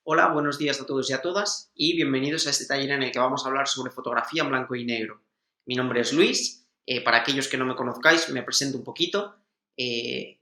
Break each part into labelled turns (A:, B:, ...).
A: Hola, buenos días a todos y a todas y bienvenidos a este taller en el que vamos a hablar sobre fotografía en blanco y negro. Mi nombre es Luis, para aquellos que no me conozcáis me presento un poquito. Eh,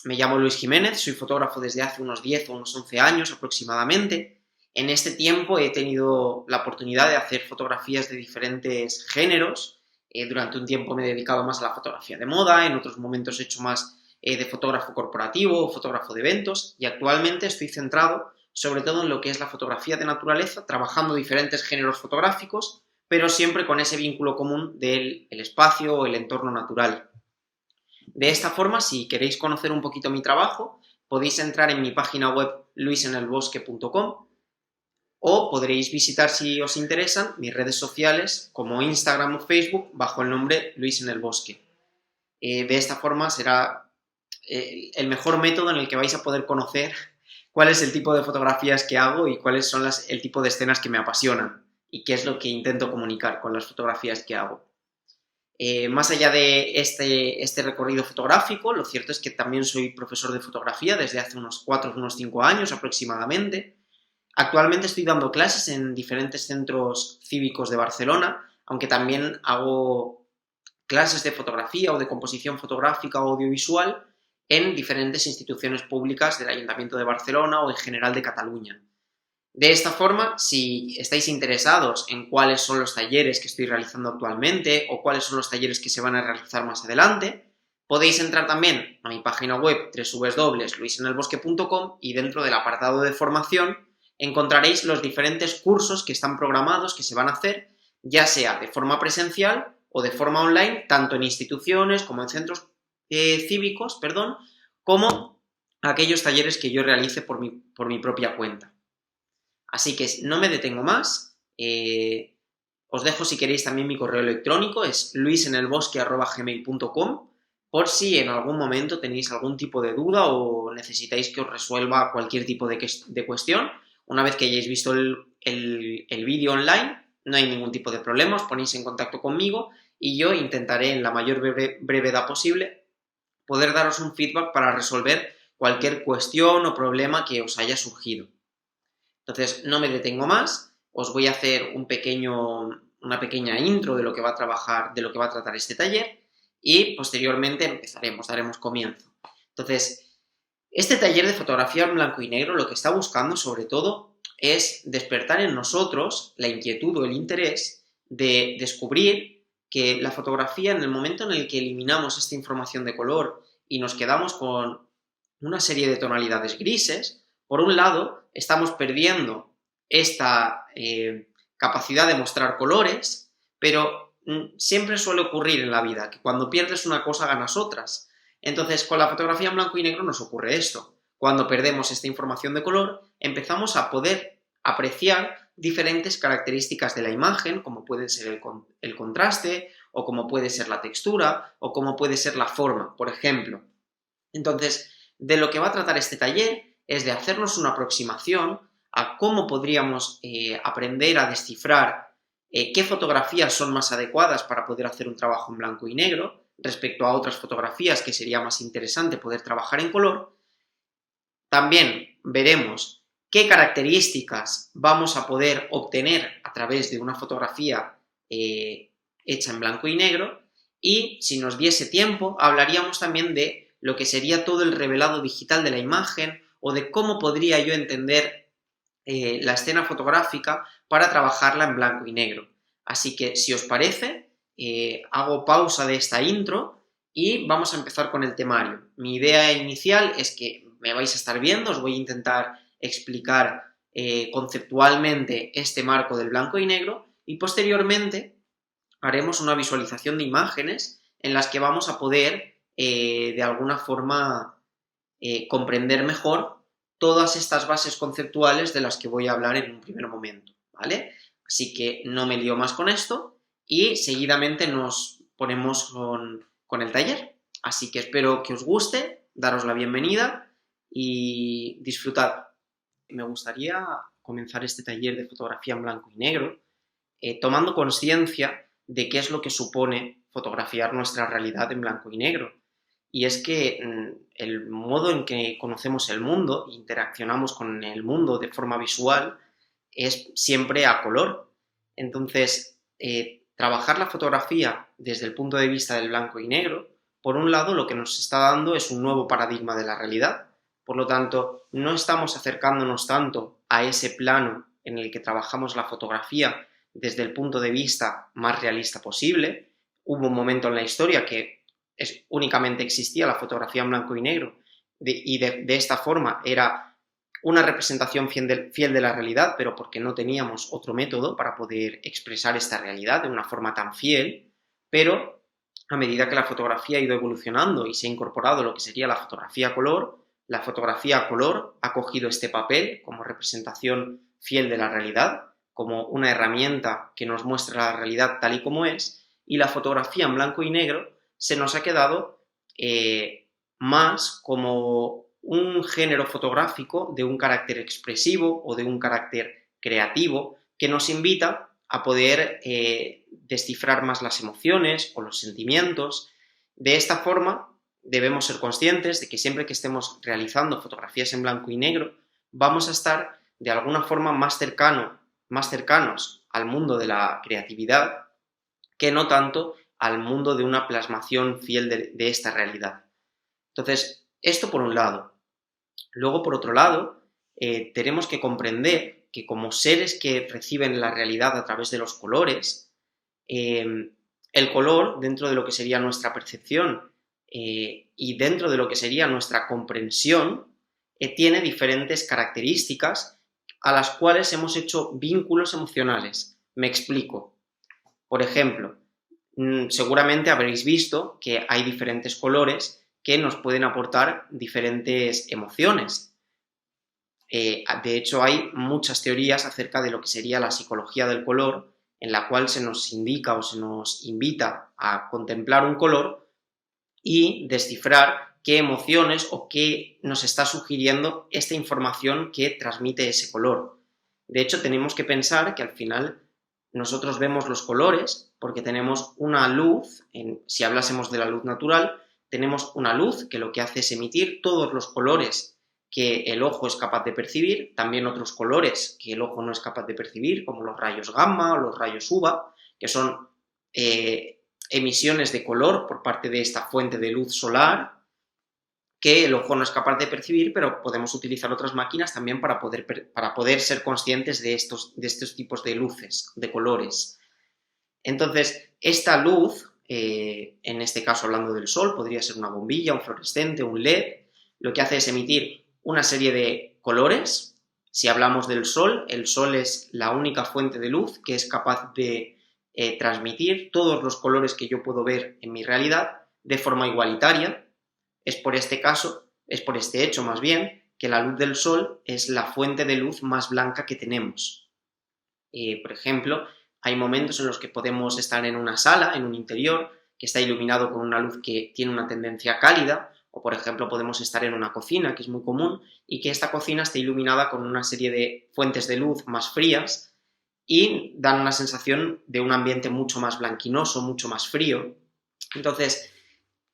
A: Me llamo Luis Jiménez, soy fotógrafo desde hace unos 10 o unos 11 años aproximadamente. En este tiempo he tenido la oportunidad de hacer fotografías de diferentes géneros. Durante un tiempo me he dedicado más a la fotografía de moda, en otros momentos he hecho más de fotógrafo corporativo o fotógrafo de eventos y actualmente estoy centrado sobre todo en lo que es la fotografía de naturaleza, trabajando diferentes géneros fotográficos, pero siempre con ese vínculo común del espacio o el entorno natural. De esta forma, si queréis conocer un poquito mi trabajo, podéis entrar en mi página web luisenelbosque.com o podréis visitar, si os interesan, mis redes sociales como Instagram o Facebook bajo el nombre Luis en el Bosque. De esta forma será el mejor método en el que vais a poder conocer cuál es el tipo de fotografías que hago y cuáles son el tipo de escenas que me apasionan y qué es lo que intento comunicar con las fotografías que hago. Más allá de este recorrido fotográfico, lo cierto es que también soy profesor de fotografía desde hace unos 4 o unos 5 años aproximadamente. Actualmente estoy dando clases en diferentes centros cívicos de Barcelona, aunque también hago clases de fotografía o de composición fotográfica o audiovisual en diferentes instituciones públicas del Ayuntamiento de Barcelona o en general de Cataluña. De esta forma, si estáis interesados en cuáles son los talleres que estoy realizando actualmente o cuáles son los talleres que se van a realizar más adelante, podéis entrar también a mi página web www.luisenelbosque.com y dentro del apartado de formación encontraréis los diferentes cursos que están programados, que se van a hacer, ya sea de forma presencial o de forma online, tanto en instituciones como en centros cívicos, como aquellos talleres que yo realice por mi propia cuenta. Así que no me detengo más, os dejo si queréis también mi correo electrónico, es luisenelbosque@gmail.com, por si en algún momento tenéis algún tipo de duda o necesitáis que os resuelva cualquier tipo de cuestión. Una vez que hayáis visto el vídeo online, no hay ningún tipo de problema, os ponéis en contacto conmigo y yo intentaré en la mayor brevedad posible poder daros un feedback para resolver cualquier cuestión o problema que os haya surgido. Entonces, no me detengo más, os voy a hacer una pequeña intro de lo que va a tratar este taller y posteriormente daremos comienzo. Entonces, este taller de fotografía en blanco y negro lo que está buscando sobre todo es despertar en nosotros la inquietud o el interés de descubrir que la fotografía, en el momento en el que eliminamos esta información de color y nos quedamos con una serie de tonalidades grises, por un lado estamos perdiendo esta capacidad de mostrar colores, pero siempre suele ocurrir en la vida que cuando pierdes una cosa ganas otras. Entonces, con la fotografía en blanco y negro nos ocurre esto. Cuando perdemos esta información de color, empezamos a poder apreciar diferentes características de la imagen, como puede ser el contraste, o como puede ser la textura, o como puede ser la forma, por ejemplo. Entonces, de lo que va a tratar este taller es de hacernos una aproximación a cómo podríamos aprender a descifrar qué fotografías son más adecuadas para poder hacer un trabajo en blanco y negro respecto a otras fotografías que sería más interesante poder trabajar en color. También veremos qué características vamos a poder obtener a través de una fotografía hecha en blanco y negro y, si nos diese tiempo, hablaríamos también de lo que sería todo el revelado digital de la imagen o de cómo podría yo entender la escena fotográfica para trabajarla en blanco y negro. Así que, si os parece, hago pausa de esta intro y vamos a empezar con el temario. Mi idea inicial es que me vais a estar viendo, os voy a intentar explicar conceptualmente este marco del blanco y negro y posteriormente haremos una visualización de imágenes en las que vamos a poder de alguna forma comprender mejor todas estas bases conceptuales de las que voy a hablar en un primer momento, ¿vale? Así que no me lío más con esto y seguidamente nos ponemos con el taller. Así que espero que os guste, daros la bienvenida y disfrutad. Me gustaría comenzar este taller de fotografía en blanco y negro tomando conciencia de qué es lo que supone fotografiar nuestra realidad en blanco y negro. y es que el modo en que conocemos el mundo, interaccionamos con el mundo de forma visual, es siempre a color. Entonces, trabajar la fotografía desde el punto de vista del blanco y negro, por un lado, lo que nos está dando es un nuevo paradigma de la realidad. Por lo tanto, no estamos acercándonos tanto a ese plano en el que trabajamos la fotografía desde el punto de vista más realista posible. Hubo un momento en la historia que únicamente existía la fotografía en blanco y negro y de esta forma era una representación fiel de la realidad, pero porque no teníamos otro método para poder expresar esta realidad de una forma tan fiel, pero a medida que la fotografía ha ido evolucionando y se ha incorporado lo que sería la fotografía a color ha cogido este papel como representación fiel de la realidad, como una herramienta que nos muestra la realidad tal y como es, y la fotografía en blanco y negro se nos ha quedado más como un género fotográfico de un carácter expresivo o de un carácter creativo que nos invita a poder descifrar más las emociones o los sentimientos. De esta forma, debemos ser conscientes de que siempre que estemos realizando fotografías en blanco y negro, vamos a estar de alguna forma más cercanos al mundo de la creatividad que no tanto al mundo de una plasmación fiel de esta realidad. Entonces, esto por un lado. Luego, por otro lado, tenemos que comprender que como seres que reciben la realidad a través de los colores, el color, dentro de lo que sería nuestra percepción y dentro de lo que sería nuestra comprensión, tiene diferentes características a las cuales hemos hecho vínculos emocionales. Me explico. Por ejemplo, seguramente habréis visto que hay diferentes colores que nos pueden aportar diferentes emociones. De hecho, hay muchas teorías acerca de lo que sería la psicología del color, en la cual se nos indica o se nos invita a contemplar un color y descifrar qué emociones o qué nos está sugiriendo esta información que transmite ese color. De hecho, tenemos que pensar que al final nosotros vemos los colores porque tenemos una luz, si hablásemos de la luz natural, tenemos una luz que lo que hace es emitir todos los colores que el ojo es capaz de percibir, también otros colores que el ojo no es capaz de percibir, como los rayos gamma o los rayos UVA, que son emisiones de color por parte de esta fuente de luz solar que el ojo no es capaz de percibir, pero podemos utilizar otras máquinas también para poder ser conscientes de estos tipos de luces, de colores. Entonces, esta luz, en este caso hablando del sol, podría ser una bombilla, un fluorescente, un LED, lo que hace es emitir una serie de colores. Si hablamos del sol, el sol es la única fuente de luz que es capaz de transmitir todos los colores que yo puedo ver en mi realidad de forma igualitaria. Es por este hecho más bien, que la luz del sol es la fuente de luz más blanca que tenemos. Por ejemplo, hay momentos en los que podemos estar en una sala, en un interior, que está iluminado con una luz que tiene una tendencia cálida, o por ejemplo podemos estar en una cocina, que es muy común, y que esta cocina esté iluminada con una serie de fuentes de luz más frías y dan una sensación de un ambiente mucho más blanquinoso, mucho más frío. Entonces,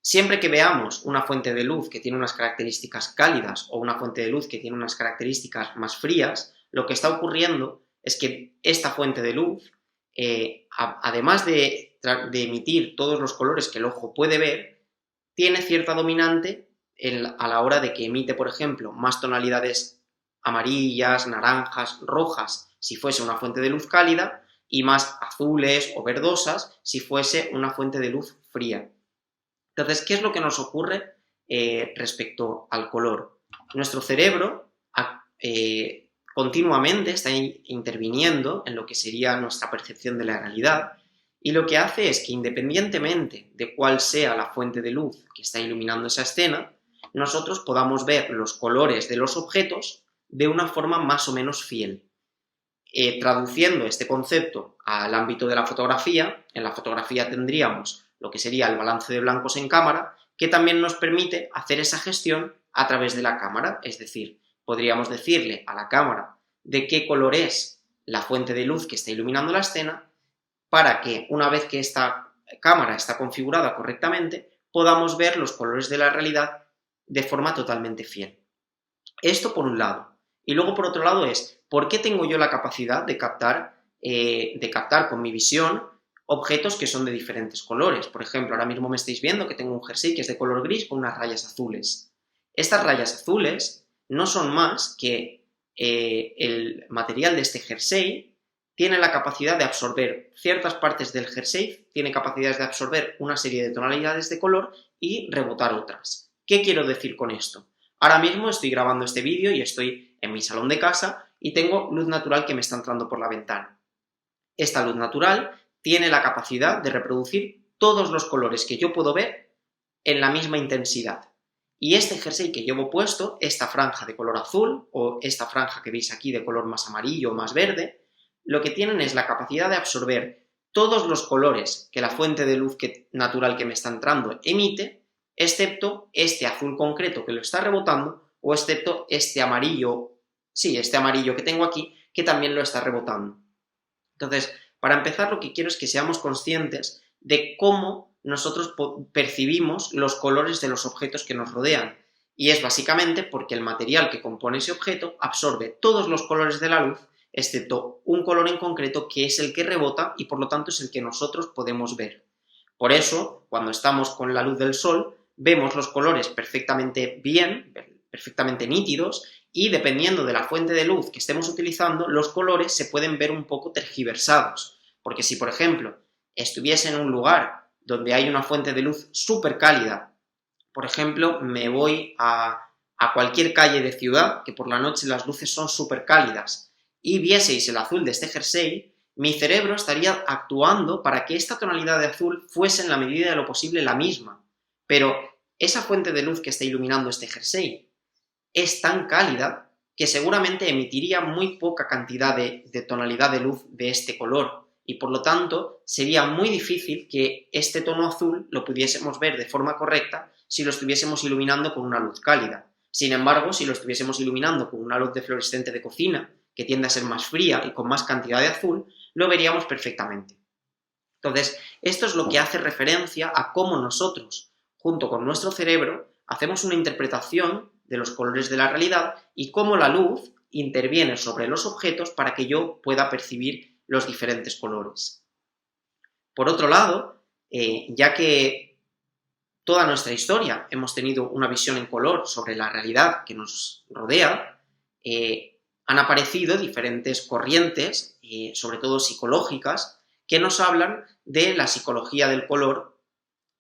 A: siempre que veamos una fuente de luz que tiene unas características cálidas o una fuente de luz que tiene unas características más frías, lo que está ocurriendo es que esta fuente de luz, además de emitir todos los colores que el ojo puede ver, tiene cierta dominante a la hora de que emite, por ejemplo, más tonalidades amarillas, naranjas, rojas, si fuese una fuente de luz cálida, y más azules o verdosas si fuese una fuente de luz fría. Entonces, ¿qué es lo que nos ocurre respecto al color? Nuestro cerebro continuamente está interviniendo en lo que sería nuestra percepción de la realidad y lo que hace es que independientemente de cuál sea la fuente de luz que está iluminando esa escena, nosotros podamos ver los colores de los objetos de una forma más o menos fiel. Traduciendo este concepto al ámbito de la fotografía, en la fotografía tendríamos lo que sería el balance de blancos en cámara, que también nos permite hacer esa gestión a través de la cámara, es decir, podríamos decirle a la cámara de qué color es la fuente de luz que está iluminando la escena, para que una vez que esta cámara está configurada correctamente, podamos ver los colores de la realidad de forma totalmente fiel. Esto por un lado. Y luego por otro lado es, ¿por qué tengo yo la capacidad de captar con mi visión objetos que son de diferentes colores? Por ejemplo, ahora mismo me estáis viendo que tengo un jersey que es de color gris con unas rayas azules. Estas rayas azules no son más que el material de este jersey tiene la capacidad de absorber ciertas partes del jersey, tiene capacidades de absorber una serie de tonalidades de color y rebotar otras. ¿Qué quiero decir con esto? Ahora mismo estoy grabando este vídeo y estoy en mi salón de casa y tengo luz natural que me está entrando por la ventana. Esta luz natural tiene la capacidad de reproducir todos los colores que yo puedo ver en la misma intensidad. Y este jersey que llevo puesto, esta franja de color azul o esta franja que veis aquí de color más amarillo o más verde, lo que tienen es la capacidad de absorber todos los colores que la fuente de luz natural que me está entrando emite, excepto este azul concreto que lo está rebotando o excepto este amarillo, este amarillo que tengo aquí, que también lo está rebotando. Entonces, para empezar, lo que quiero es que seamos conscientes de cómo nosotros percibimos los colores de los objetos que nos rodean. Y es básicamente porque el material que compone ese objeto absorbe todos los colores de la luz, excepto un color en concreto que es el que rebota y por lo tanto es el que nosotros podemos ver. Por eso, cuando estamos con la luz del sol, vemos los colores perfectamente bien, perfectamente nítidos, y dependiendo de la fuente de luz que estemos utilizando, los colores se pueden ver un poco tergiversados. Porque si, por ejemplo, estuviese en un lugar donde hay una fuente de luz súper cálida, por ejemplo, me voy a cualquier calle de ciudad, que por la noche las luces son súper cálidas, y vieseis el azul de este jersey, mi cerebro estaría actuando para que esta tonalidad de azul fuese en la medida de lo posible la misma. Pero esa fuente de luz que está iluminando este jersey es tan cálida que seguramente emitiría muy poca cantidad de tonalidad de luz de este color y por lo tanto sería muy difícil que este tono azul lo pudiésemos ver de forma correcta si lo estuviésemos iluminando con una luz cálida. Sin embargo, si lo estuviésemos iluminando con una luz de fluorescente de cocina, que tiende a ser más fría y con más cantidad de azul, lo veríamos perfectamente. Entonces, esto es lo que hace referencia a cómo nosotros, junto con nuestro cerebro, hacemos una interpretación de los colores de la realidad y cómo la luz interviene sobre los objetos para que yo pueda percibir los diferentes colores. Por otro lado, ya que toda nuestra historia hemos tenido una visión en color sobre la realidad que nos rodea, han aparecido diferentes corrientes, sobre todo psicológicas, que nos hablan de la psicología del color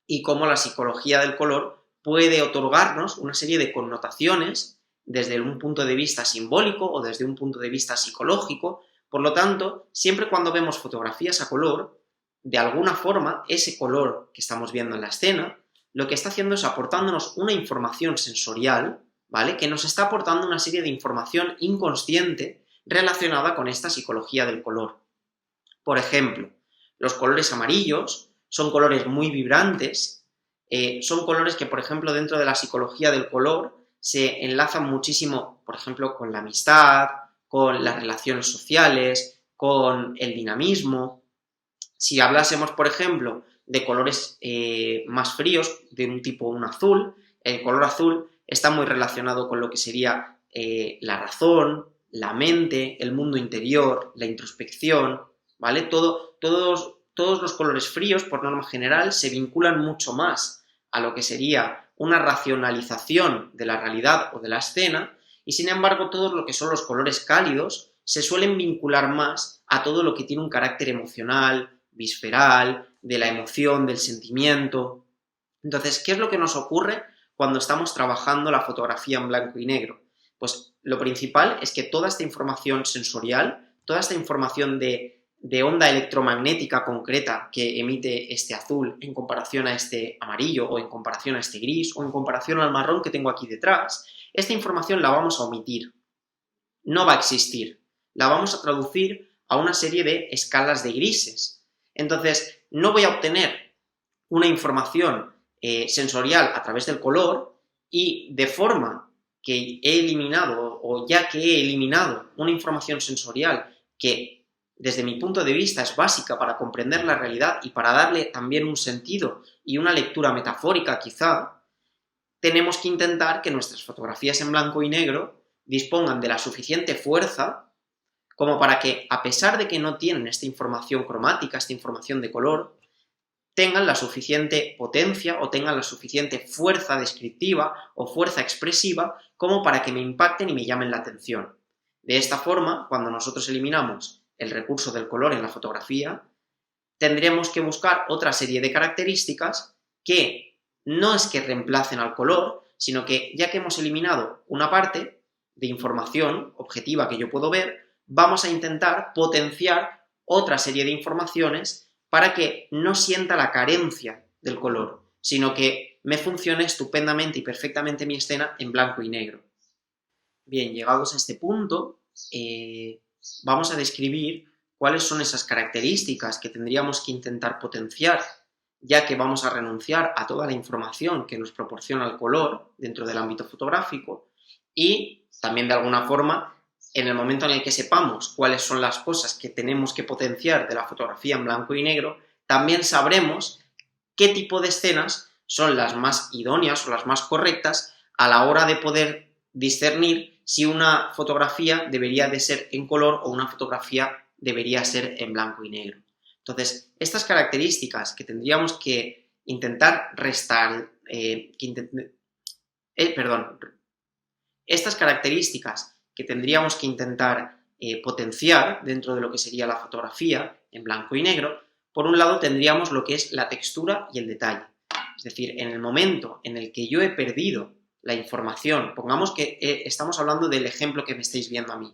A: y cómo la psicología del color puede otorgarnos una serie de connotaciones desde un punto de vista simbólico o desde un punto de vista psicológico. Por lo tanto, siempre cuando vemos fotografías a color, de alguna forma, ese color que estamos viendo en la escena, lo que está haciendo es aportándonos una información sensorial, ¿vale? Que nos está aportando una serie de información inconsciente relacionada con esta psicología del color. Por ejemplo, los colores amarillos son colores muy vibrantes, son colores que, por ejemplo, dentro de la psicología del color se enlazan muchísimo, por ejemplo, con la amistad, con las relaciones sociales, con el dinamismo. Si hablásemos, por ejemplo, de colores más fríos, de un tipo un azul, el color azul está muy relacionado con lo que sería la razón, la mente, el mundo interior, la introspección, ¿vale? Todos los colores fríos, por norma general, se vinculan mucho más a lo que sería una racionalización de la realidad o de la escena, y sin embargo todo lo que son los colores cálidos se suelen vincular más a todo lo que tiene un carácter emocional, visceral, de la emoción, del sentimiento. Entonces, ¿qué es lo que nos ocurre cuando estamos trabajando la fotografía en blanco y negro? Pues lo principal es que toda esta información sensorial, toda esta información de onda electromagnética concreta que emite este azul en comparación a este amarillo o en comparación a este gris o en comparación al marrón que tengo aquí detrás, esta información la vamos a omitir. No va a existir. La vamos a traducir a una serie de escalas de grises. Entonces, no voy a obtener una información sensorial a través del color y de forma que he eliminado o ya que he eliminado una información sensorial que desde mi punto de vista es básica para comprender la realidad y para darle también un sentido y una lectura metafórica quizá, tenemos que intentar que nuestras fotografías en blanco y negro dispongan de la suficiente fuerza como para que, a pesar de que no tienen esta información cromática, esta información de color, tengan la suficiente potencia o tengan la suficiente fuerza descriptiva o fuerza expresiva como para que me impacten y me llamen la atención. De esta forma, cuando nosotros eliminamos el recurso del color en la fotografía, tendremos que buscar otra serie de características que no es que reemplacen al color, sino que ya que hemos eliminado una parte de información objetiva que yo puedo ver, vamos a intentar potenciar otra serie de informaciones para que no sienta la carencia del color, sino que me funcione estupendamente y perfectamente mi escena en blanco y negro. Bien, llegados a este punto, vamos a describir cuáles son esas características que tendríamos que intentar potenciar, ya que vamos a renunciar a toda la información que nos proporciona el color dentro del ámbito fotográfico y también de alguna forma, en el momento en el que sepamos cuáles son las cosas que tenemos que potenciar de la fotografía en blanco y negro, también sabremos qué tipo de escenas son las más idóneas o las más correctas a la hora de poder discernir si una fotografía debería de ser en color o una fotografía debería ser en blanco y negro. Entonces, estas características que tendríamos que intentar estas características que tendríamos que intentar potenciar dentro de lo que sería la fotografía en blanco y negro, por un lado tendríamos lo que es la textura y el detalle. Es decir, en el momento en el que yo he perdido la información, pongamos que estamos hablando del ejemplo que me estáis viendo a mí.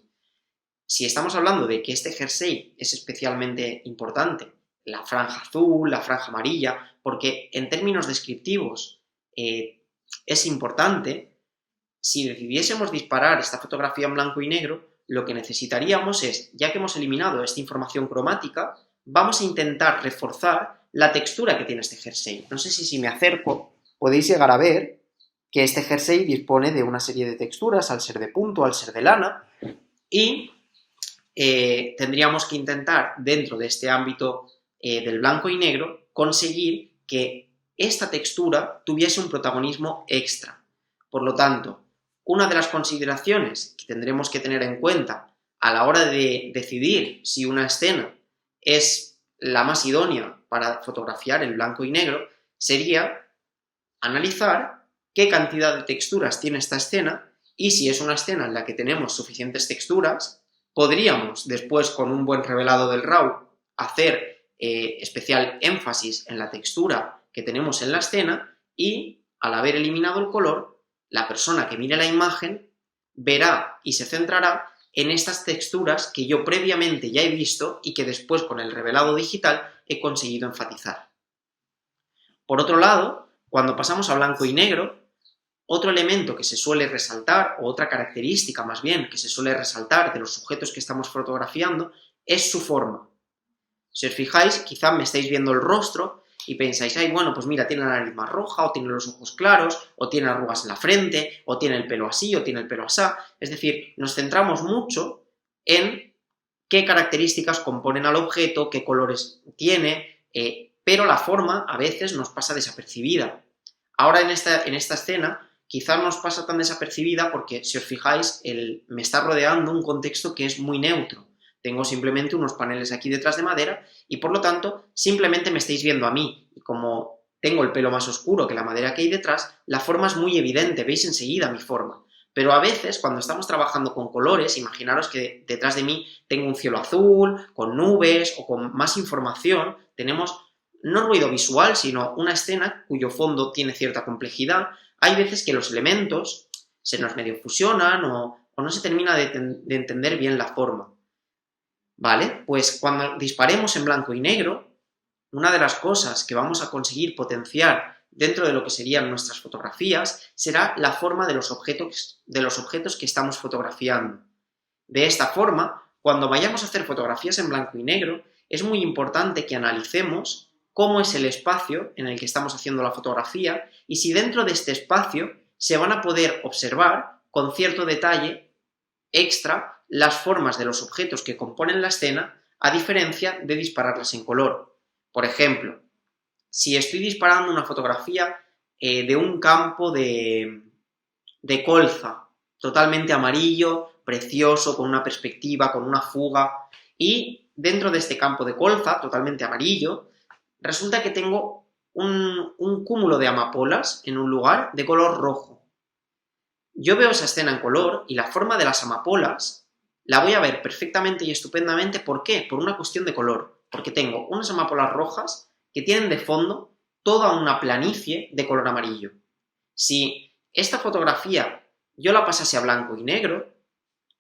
A: Si estamos hablando de que este jersey es especialmente importante, la franja azul, la franja amarilla, porque en términos descriptivos es importante, si decidiésemos disparar esta fotografía en blanco y negro, lo que necesitaríamos es, ya que hemos eliminado esta información cromática, vamos a intentar reforzar la textura que tiene este jersey. No sé si me acerco podéis llegar a ver que este jersey dispone de una serie de texturas, al ser de punto, al ser de lana, y tendríamos que intentar, dentro de este ámbito del blanco y negro, conseguir que esta textura tuviese un protagonismo extra. Por lo tanto, una de las consideraciones que tendremos que tener en cuenta a la hora de decidir si una escena es la más idónea para fotografiar en blanco y negro sería analizar qué cantidad de texturas tiene esta escena y si es una escena en la que tenemos suficientes texturas, podríamos después con un buen revelado del RAW hacer especial énfasis en la textura que tenemos en la escena y al haber eliminado el color, la persona que mire la imagen verá y se centrará en estas texturas que yo previamente ya he visto y que después con el revelado digital he conseguido enfatizar. Por otro lado, cuando pasamos a blanco y negro, otro elemento que se suele resaltar, o otra característica más bien que se suele resaltar de los sujetos que estamos fotografiando, es su forma. Si os fijáis, quizá me estáis viendo el rostro y pensáis, ay, bueno, pues mira, tiene la nariz más roja, o tiene los ojos claros, o tiene arrugas en la frente, o tiene el pelo así, o tiene el pelo asá. Es decir, nos centramos mucho en qué características componen al objeto, qué colores tiene, pero la forma a veces nos pasa desapercibida. Ahora en esta escena quizá no nos pasa tan desapercibida porque, si os fijáis, me está rodeando un contexto que es muy neutro. Tengo simplemente unos paneles aquí detrás de madera y, por lo tanto, simplemente me estáis viendo a mí. Y como tengo el pelo más oscuro que la madera que hay detrás, la forma es muy evidente, veis enseguida mi forma. Pero a veces, cuando estamos trabajando con colores, imaginaros que detrás de mí tengo un cielo azul, con nubes o con más información, tenemos no ruido visual, sino una escena cuyo fondo tiene cierta complejidad. Hay veces que los elementos se nos medio fusionan o no se termina de entender bien la forma. ¿Vale? Pues cuando disparemos en blanco y negro, una de las cosas que vamos a conseguir potenciar dentro de lo que serían nuestras fotografías será la forma de los objetos que estamos fotografiando. De esta forma, cuando vayamos a hacer fotografías en blanco y negro, es muy importante que analicemos cómo es el espacio en el que estamos haciendo la fotografía y si dentro de este espacio se van a poder observar con cierto detalle extra las formas de los objetos que componen la escena a diferencia de dispararlas en color. Por ejemplo, si estoy disparando una fotografía de un campo de colza, totalmente amarillo, precioso, con una perspectiva, con una fuga, y dentro de este campo de colza, totalmente amarillo, resulta que tengo un cúmulo de amapolas en un lugar de color rojo. Yo veo esa escena en color y la forma de las amapolas la voy a ver perfectamente y estupendamente. ¿Por qué? Por una cuestión de color. Porque tengo unas amapolas rojas que tienen de fondo toda una planicie de color amarillo. Si esta fotografía yo la pasase a blanco y negro,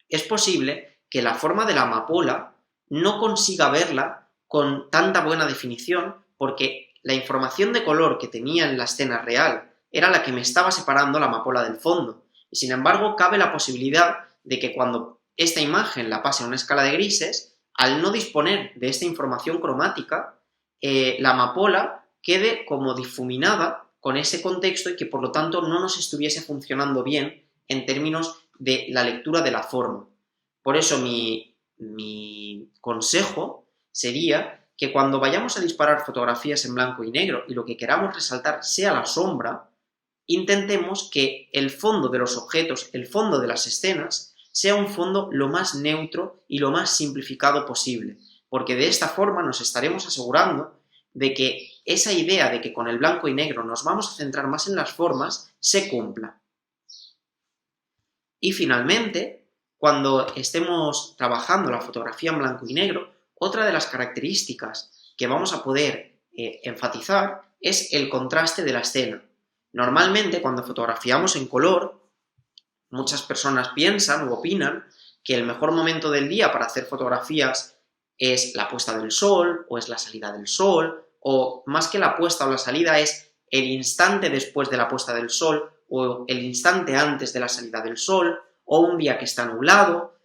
A: es posible que la forma de la amapola no consiga verla con tanta buena definición porque la información de color que tenía en la escena real era la que me estaba separando la amapola del fondo. Y sin embargo, cabe la posibilidad de que cuando esta imagen la pase a una escala de grises, al no disponer de esta información cromática, la amapola quede como difuminada con ese contexto y que por lo tanto no nos estuviese funcionando bien en términos de la lectura de la forma. Por eso mi consejo sería que cuando vayamos a disparar fotografías en blanco y negro y lo que queramos resaltar sea la sombra, intentemos que el fondo de los objetos, el fondo de las escenas, sea un fondo lo más neutro y lo más simplificado posible, porque de esta forma nos estaremos asegurando de que esa idea de que con el blanco y negro nos vamos a centrar más en las formas se cumpla. Y finalmente, cuando estemos trabajando la fotografía en blanco y negro, otra de las características que vamos a poder enfatizar es el contraste de la escena. Normalmente, cuando fotografiamos en color, muchas personas piensan o opinan que el mejor momento del día para hacer fotografías es la puesta del sol o es la salida del sol, o más que la puesta o la salida es el instante después de la puesta del sol o el instante antes de la salida del sol, o un día que está nublado,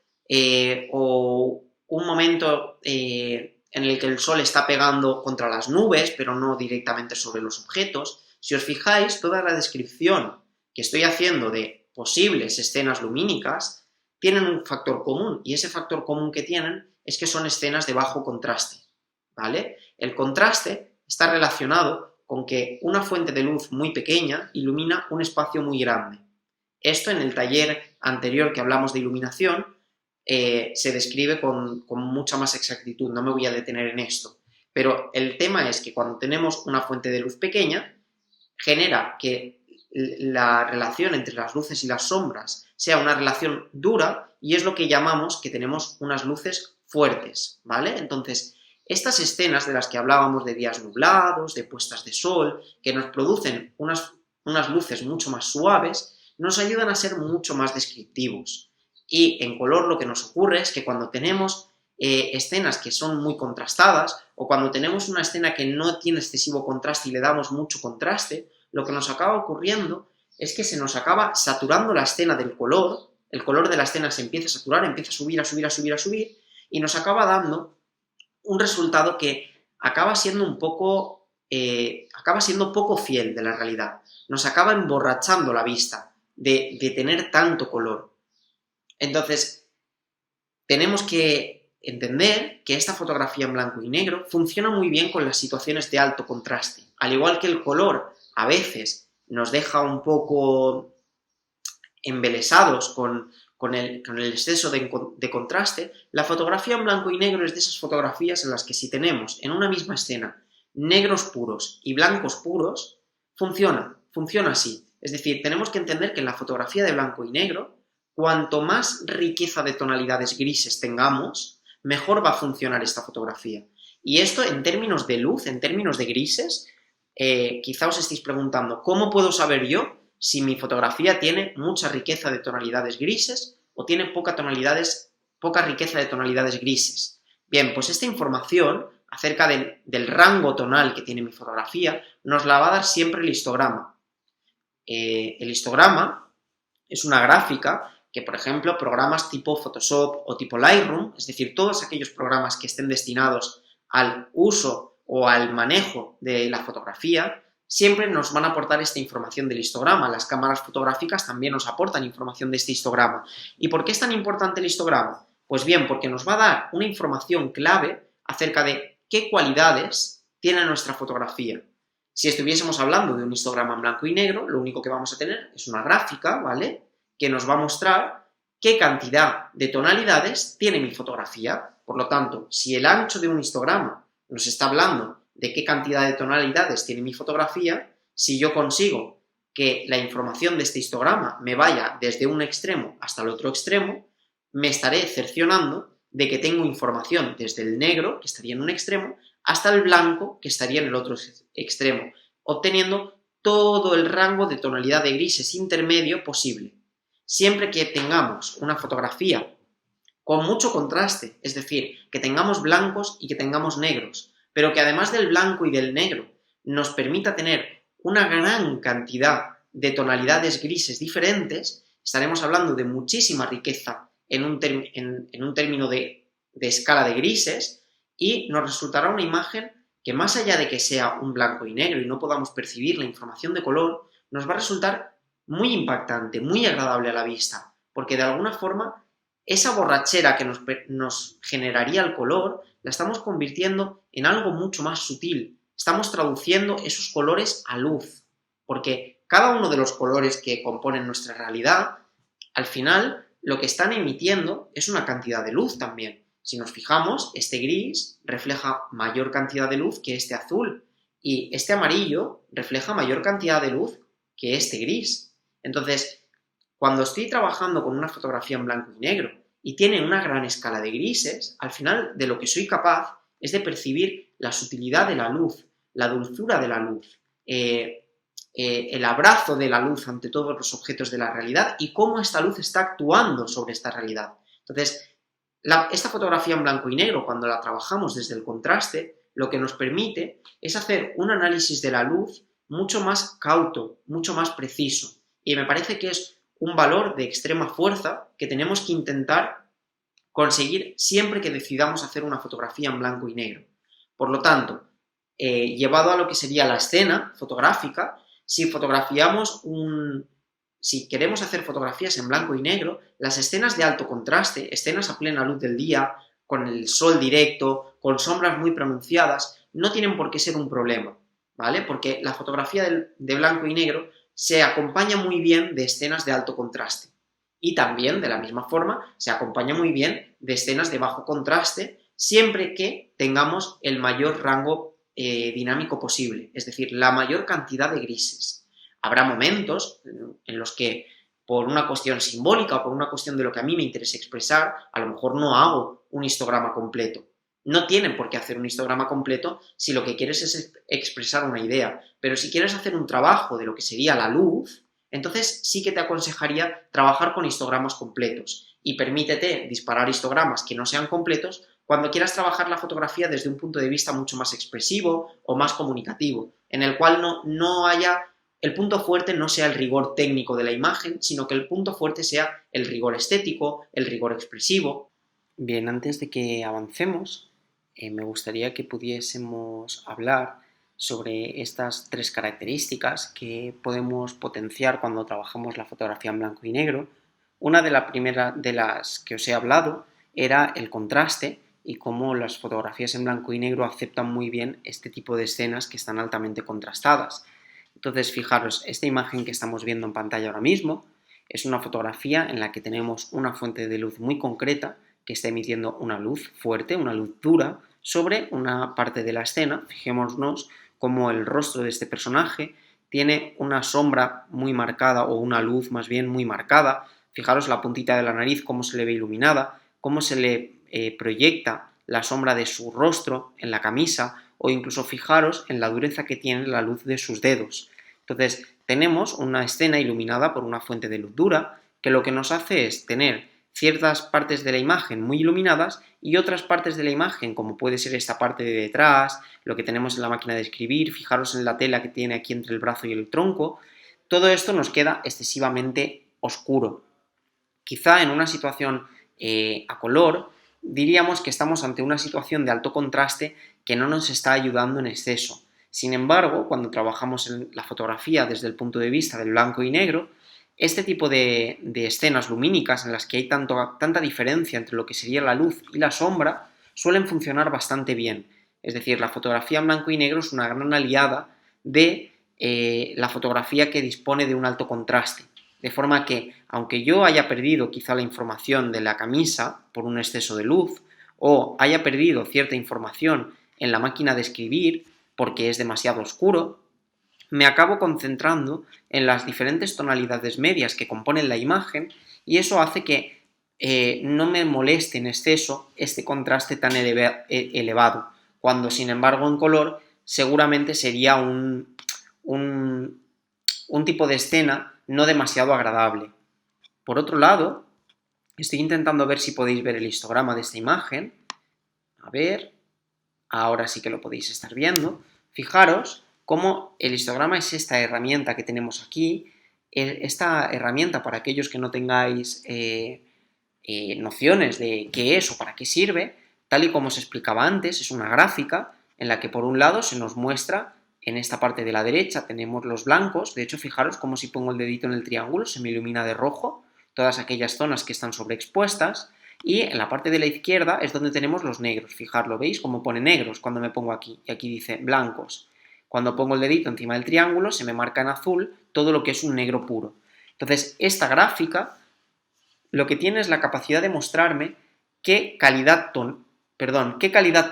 A: o un momento en el que el sol está pegando contra las nubes, pero no directamente sobre los objetos. Si os fijáis, toda la descripción que estoy haciendo de posibles escenas lumínicas tienen un factor común, y ese factor común que tienen es que son escenas de bajo contraste, ¿vale? El contraste está relacionado con que una fuente de luz muy pequeña ilumina un espacio muy grande. Esto en el taller anterior que hablamos de iluminación se describe con mucha más exactitud, no me voy a detener en esto. Pero el tema es que cuando tenemos una fuente de luz pequeña, genera que la relación entre las luces y las sombras sea una relación dura y es lo que llamamos que tenemos unas luces fuertes, ¿vale? Entonces, estas escenas de las que hablábamos de días nublados, de puestas de sol, que nos producen unas luces mucho más suaves, nos ayudan a ser mucho más descriptivos. Y en color lo que nos ocurre es que cuando tenemos escenas que son muy contrastadas o cuando tenemos una escena que no tiene excesivo contraste y le damos mucho contraste, lo que nos acaba ocurriendo es que se nos acaba saturando la escena del color, el color de la escena se empieza a saturar, empieza a subir, a subir, a subir, a subir, y nos acaba dando un resultado que acaba siendo poco fiel de la realidad. Nos acaba emborrachando la vista de tener tanto color. Entonces, tenemos que entender que esta fotografía en blanco y negro funciona muy bien con las situaciones de alto contraste. Al igual que el color a veces nos deja un poco embelesados con el exceso de contraste, la fotografía en blanco y negro es de esas fotografías en las que si tenemos en una misma escena negros puros y blancos puros, funciona así. Es decir, tenemos que entender que en la fotografía de blanco y negro, cuanto más riqueza de tonalidades grises tengamos, mejor va a funcionar esta fotografía. Y esto en términos de luz, en términos de grises, quizá os estéis preguntando, ¿cómo puedo saber yo si mi fotografía tiene mucha riqueza de tonalidades grises o tiene poca riqueza de tonalidades grises? Bien, pues esta información acerca del rango tonal que tiene mi fotografía nos la va a dar siempre el histograma. El histograma es una gráfica que, por ejemplo, programas tipo Photoshop o tipo Lightroom, es decir, todos aquellos programas que estén destinados al uso o al manejo de la fotografía, siempre nos van a aportar esta información del histograma. Las cámaras fotográficas también nos aportan información de este histograma. ¿Y por qué es tan importante el histograma? Pues bien, porque nos va a dar una información clave acerca de qué cualidades tiene nuestra fotografía. Si estuviésemos hablando de un histograma en blanco y negro, lo único que vamos a tener es una gráfica, ¿vale?, que nos va a mostrar qué cantidad de tonalidades tiene mi fotografía. Por lo tanto, si el ancho de un histograma nos está hablando de qué cantidad de tonalidades tiene mi fotografía, si yo consigo que la información de este histograma me vaya desde un extremo hasta el otro extremo, me estaré cerciorando de que tengo información desde el negro, que estaría en un extremo, hasta el blanco, que estaría en el otro extremo, obteniendo todo el rango de tonalidad de grises intermedio posible. Siempre que tengamos una fotografía con mucho contraste, es decir, que tengamos blancos y que tengamos negros, pero que además del blanco y del negro nos permita tener una gran cantidad de tonalidades grises diferentes, estaremos hablando de muchísima riqueza en un término de escala de grises, y nos resultará una imagen que, más allá de que sea un blanco y negro y no podamos percibir la información de color, nos va a resultar muy impactante, muy agradable a la vista, porque de alguna forma esa borrachera que nos generaría el color la estamos convirtiendo en algo mucho más sutil. Estamos traduciendo esos colores a luz, porque cada uno de los colores que componen nuestra realidad, al final lo que están emitiendo es una cantidad de luz también. Si nos fijamos, este gris refleja mayor cantidad de luz que este azul, y este amarillo refleja mayor cantidad de luz que este gris. Entonces, cuando estoy trabajando con una fotografía en blanco y negro y tiene una gran escala de grises, al final de lo que soy capaz es de percibir la sutilidad de la luz, la dulzura de la luz, el abrazo de la luz ante todos los objetos de la realidad y cómo esta luz está actuando sobre esta realidad. Entonces, esta fotografía en blanco y negro, cuando la trabajamos desde el contraste, lo que nos permite es hacer un análisis de la luz mucho más cauto, mucho más preciso. Y me parece que es un valor de extrema fuerza que tenemos que intentar conseguir siempre que decidamos hacer una fotografía en blanco y negro. Por lo tanto, llevado a lo que sería la escena fotográfica, si queremos hacer fotografías en blanco y negro, las escenas de alto contraste, escenas a plena luz del día, con el sol directo, con sombras muy pronunciadas, no tienen por qué ser un problema, ¿vale? Porque la fotografía de blanco y negro se acompaña muy bien de escenas de alto contraste. Y también, de la misma forma, se acompaña muy bien de escenas de bajo contraste, siempre que tengamos el mayor rango dinámico posible, es decir, la mayor cantidad de grises. Habrá momentos en los que, por una cuestión simbólica o por una cuestión de lo que a mí me interesa expresar, a lo mejor no hago un histograma completo. No tienen por qué hacer un histograma completo si lo que quieres es expresar una idea, pero si quieres hacer un trabajo de lo que sería la luz, entonces sí que te aconsejaría trabajar con histogramas completos, y permítete disparar histogramas que no sean completos cuando quieras trabajar la fotografía desde un punto de vista mucho más expresivo o más comunicativo, en el cual el punto fuerte no sea el rigor técnico de la imagen, sino que el punto fuerte sea el rigor estético, el rigor expresivo. Bien, antes de que avancemos, me gustaría que pudiésemos hablar sobre estas tres características que podemos potenciar cuando trabajamos la fotografía en blanco y negro. Una de las primeras de las que os he hablado era el contraste, y cómo las fotografías en blanco y negro aceptan muy bien este tipo de escenas que están altamente contrastadas. Entonces, fijaros, esta imagen que estamos viendo en pantalla ahora mismo es una fotografía en la que tenemos una fuente de luz muy concreta que está emitiendo una luz fuerte, una luz dura, sobre una parte de la escena. Fijémonos cómo el rostro de este personaje tiene una sombra muy marcada, o una luz más bien muy marcada. Fijaros la puntita de la nariz, cómo se le ve iluminada, cómo se le proyecta la sombra de su rostro en la camisa, o incluso fijaros en la dureza que tiene la luz de sus dedos. Entonces, tenemos una escena iluminada por una fuente de luz dura que lo que nos hace es tener ciertas partes de la imagen muy iluminadas y otras partes de la imagen, como puede ser esta parte de detrás, lo que tenemos en la máquina de escribir, fijaros en la tela que tiene aquí entre el brazo y el tronco, todo esto nos queda excesivamente oscuro. Quizá en una situación a color diríamos que estamos ante una situación de alto contraste que no nos está ayudando en exceso. Sin embargo, cuando trabajamos en la fotografía desde el punto de vista del blanco y negro, este tipo de escenas lumínicas en las que hay tanta diferencia entre lo que sería la luz y la sombra suelen funcionar bastante bien. Es decir, la fotografía en blanco y negro es una gran aliada de la fotografía que dispone de un alto contraste. De forma que, aunque yo haya perdido quizá la información de la camisa por un exceso de luz, o haya perdido cierta información en la máquina de escribir porque es demasiado oscuro, me acabo concentrando en las diferentes tonalidades medias que componen la imagen y eso hace que no me moleste en exceso este contraste tan elevado, cuando sin embargo en color seguramente sería un tipo de escena no demasiado agradable. Por otro lado, estoy intentando ver si podéis ver el histograma de esta imagen. A ver, ahora sí que lo podéis estar viendo. Fijaros cómo el histograma es esta herramienta que tenemos aquí. Esta herramienta, para aquellos que no tengáis nociones de qué es o para qué sirve, tal y como os explicaba antes, es una gráfica en la que por un lado se nos muestra, en esta parte de la derecha tenemos los blancos. De hecho, fijaros cómo si pongo el dedito en el triángulo se me ilumina de rojo todas aquellas zonas que están sobreexpuestas, y en la parte de la izquierda es donde tenemos los negros. Fijarlo, ¿veis? Como pone negros cuando me pongo aquí, y aquí dice blancos. Cuando pongo el dedito encima del triángulo se me marca en azul todo lo que es un negro puro. Entonces, esta gráfica lo que tiene es la capacidad de mostrarme qué calidad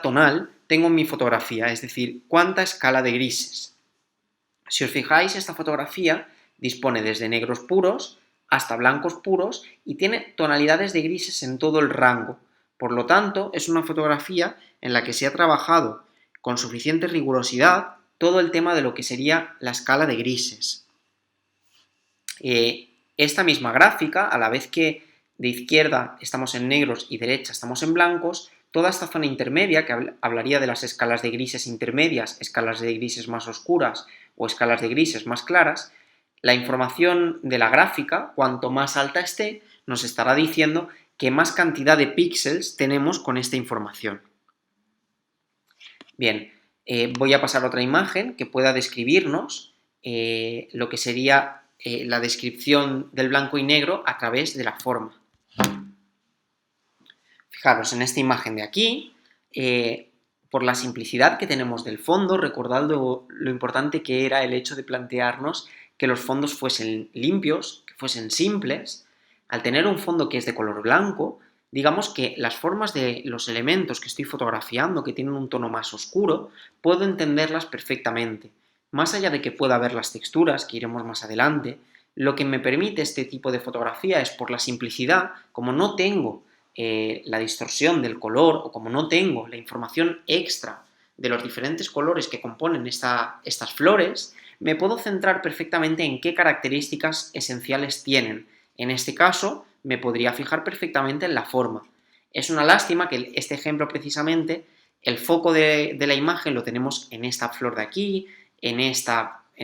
A: tonal tengo en mi fotografía, es decir, cuánta escala de grises. Si os fijáis, esta fotografía dispone desde negros puros hasta blancos puros y tiene tonalidades de grises en todo el rango. Por lo tanto, es una fotografía en la que se ha trabajado con suficiente rigurosidad todo el tema de lo que sería la escala de grises. Esta misma gráfica, a la vez que de izquierda estamos en negros y derecha estamos en blancos, toda esta zona intermedia, que hablaría de las escalas de grises intermedias, escalas de grises más oscuras o escalas de grises más claras, la información de la gráfica, cuanto más alta esté, nos estará diciendo qué más cantidad de píxeles tenemos con esta información. Bien, voy a pasar a otra imagen que pueda describirnos lo que sería la descripción del blanco y negro a través de la forma. Fijaros, en esta imagen de aquí, por la simplicidad que tenemos del fondo, recordad lo importante que era el hecho de plantearnos que los fondos fuesen limpios, que fuesen simples. Al tener un fondo que es de color blanco, digamos que las formas de los elementos que estoy fotografiando, que tienen un tono más oscuro, puedo entenderlas perfectamente. Más allá de que pueda ver las texturas, que iremos más adelante, lo que me permite este tipo de fotografía es, por la simplicidad, como no tengo la distorsión del color, o como no tengo la información extra de los diferentes colores que componen estas flores, me puedo centrar perfectamente en qué características esenciales tienen. En este caso, me podría fijar perfectamente en la forma. Es una lástima que este ejemplo precisamente, el foco de la imagen lo tenemos en esta flor de aquí, en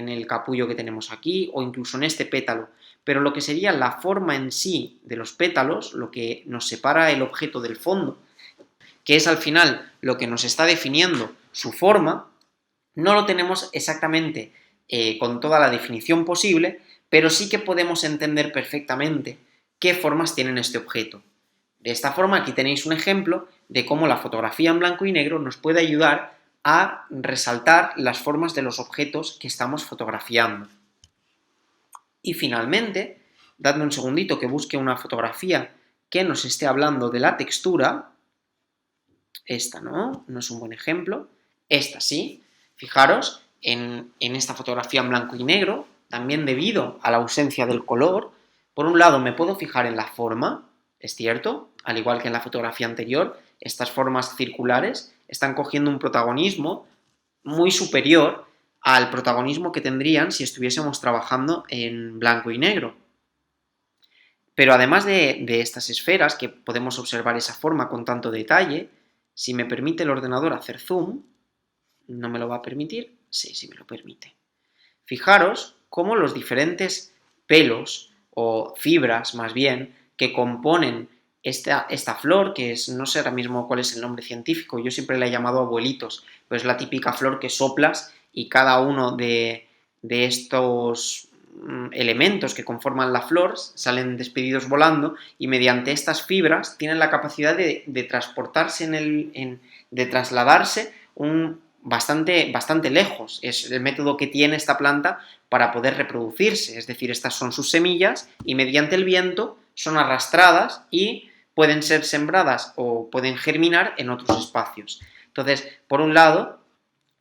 A: el capullo que tenemos aquí, o incluso en este pétalo. Pero lo que sería la forma en sí de los pétalos, lo que nos separa el objeto del fondo, que es al final lo que nos está definiendo su forma, no lo tenemos exactamente con toda la definición posible, pero sí que podemos entender perfectamente qué formas tienen este objeto. De esta forma, aquí tenéis un ejemplo de cómo la fotografía en blanco y negro nos puede ayudar a resaltar las formas de los objetos que estamos fotografiando. Y finalmente, dadme un segundito que busque una fotografía que nos esté hablando de la textura. Esta no es un buen ejemplo. Esta sí. Fijaros, en esta fotografía en blanco y negro, también debido a la ausencia del color, por un lado me puedo fijar en la forma, es cierto, al igual que en la fotografía anterior, estas formas circulares están cogiendo un protagonismo muy superior al protagonismo que tendrían si estuviésemos trabajando en blanco y negro. Pero además de estas esferas, que podemos observar esa forma con tanto detalle, si me permite el ordenador hacer zoom, ¿no me lo va a permitir? Sí me lo permite. Fijaros cómo los diferentes pelos, o fibras más bien, que componen esta flor, que es, no sé ahora mismo cuál es el nombre científico, yo siempre la he llamado abuelitos, pero es la típica flor que soplas y cada uno de estos elementos que conforman la flor salen despedidos volando y mediante estas fibras tienen la capacidad de transportarse de trasladarse bastante lejos. Es el método que tiene esta planta para poder reproducirse, es decir, estas son sus semillas y mediante el viento son arrastradas y pueden ser sembradas o pueden germinar en otros espacios. Entonces, por un lado,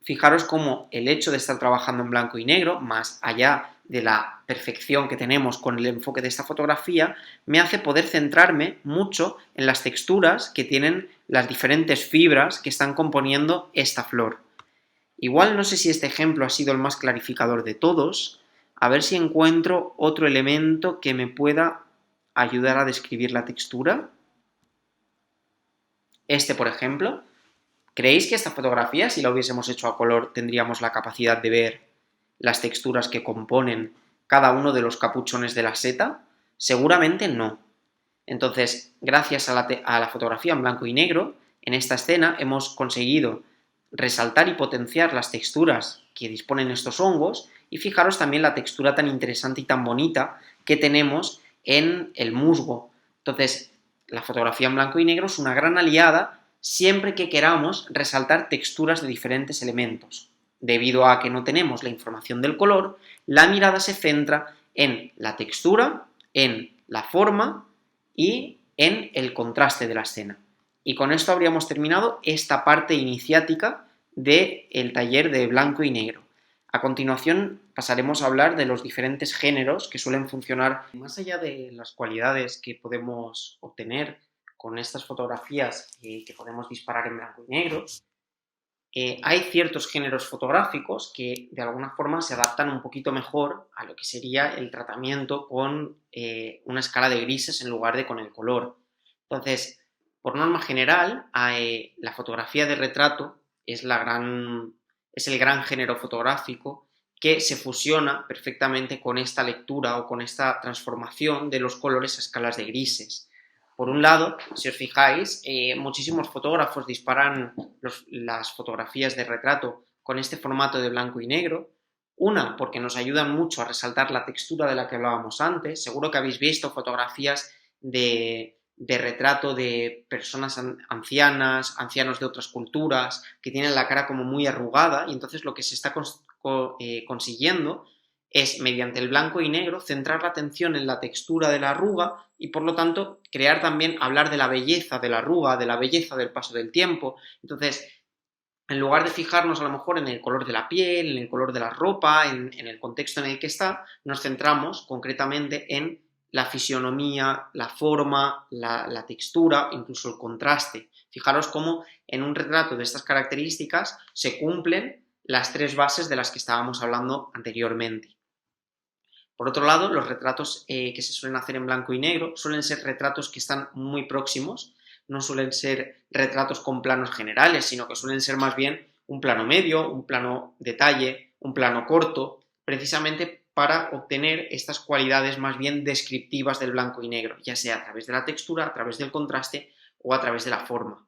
A: fijaros cómo el hecho de estar trabajando en blanco y negro, más allá de la perfección que tenemos con el enfoque de esta fotografía, me hace poder centrarme mucho en las texturas que tienen las diferentes fibras que están componiendo esta flor. Igual no sé si este ejemplo ha sido el más clarificador de todos, a ver si encuentro otro elemento que me pueda ayudar a describir la textura. Este, por ejemplo. ¿Creéis que esta fotografía, si la hubiésemos hecho a color, tendríamos la capacidad de ver las texturas que componen cada uno de los capuchones de la seta? Seguramente no. Entonces, gracias a la fotografía en blanco y negro, en esta escena hemos conseguido resaltar y potenciar las texturas que disponen estos hongos y fijaros también la textura tan interesante y tan bonita que tenemos en el musgo. Entonces, la fotografía en blanco y negro es una gran aliada siempre que queramos resaltar texturas de diferentes elementos. Debido a que no tenemos la información del color, la mirada se centra en la textura, en la forma y en el contraste de la escena. Y con esto habríamos terminado esta parte iniciática del taller de blanco y negro. A continuación pasaremos a hablar de los diferentes géneros que suelen funcionar. Más allá de las cualidades que podemos obtener con estas fotografías que podemos disparar en blanco y negro, hay ciertos géneros fotográficos que de alguna forma se adaptan un poquito mejor a lo que sería el tratamiento con una escala de grises en lugar de con el color. Entonces, por norma general, la fotografía de retrato es el gran género fotográfico que se fusiona perfectamente con esta lectura o con esta transformación de los colores a escalas de grises. Por un lado, si os fijáis, muchísimos fotógrafos disparan las fotografías de retrato con este formato de blanco y negro. Una, porque nos ayudan mucho a resaltar la textura de la que hablábamos antes. Seguro que habéis visto fotografías de retrato de personas ancianas, ancianos de otras culturas, que tienen la cara como muy arrugada y entonces lo que se está consiguiendo es, mediante el blanco y negro, centrar la atención en la textura de la arruga y, por lo tanto, hablar de la belleza de la arruga, de la belleza del paso del tiempo. Entonces, en lugar de fijarnos a lo mejor en el color de la piel, en el color de la ropa, en el contexto en el que está, nos centramos concretamente en la fisionomía, la forma, la textura, incluso el contraste. Fijaros cómo en un retrato de estas características se cumplen las tres bases de las que estábamos hablando anteriormente. Por otro lado, los retratos que se suelen hacer en blanco y negro suelen ser retratos que están muy próximos, no suelen ser retratos con planos generales, sino que suelen ser más bien un plano medio, un plano detalle, un plano corto, precisamente para obtener estas cualidades más bien descriptivas del blanco y negro, ya sea a través de la textura, a través del contraste o a través de la forma.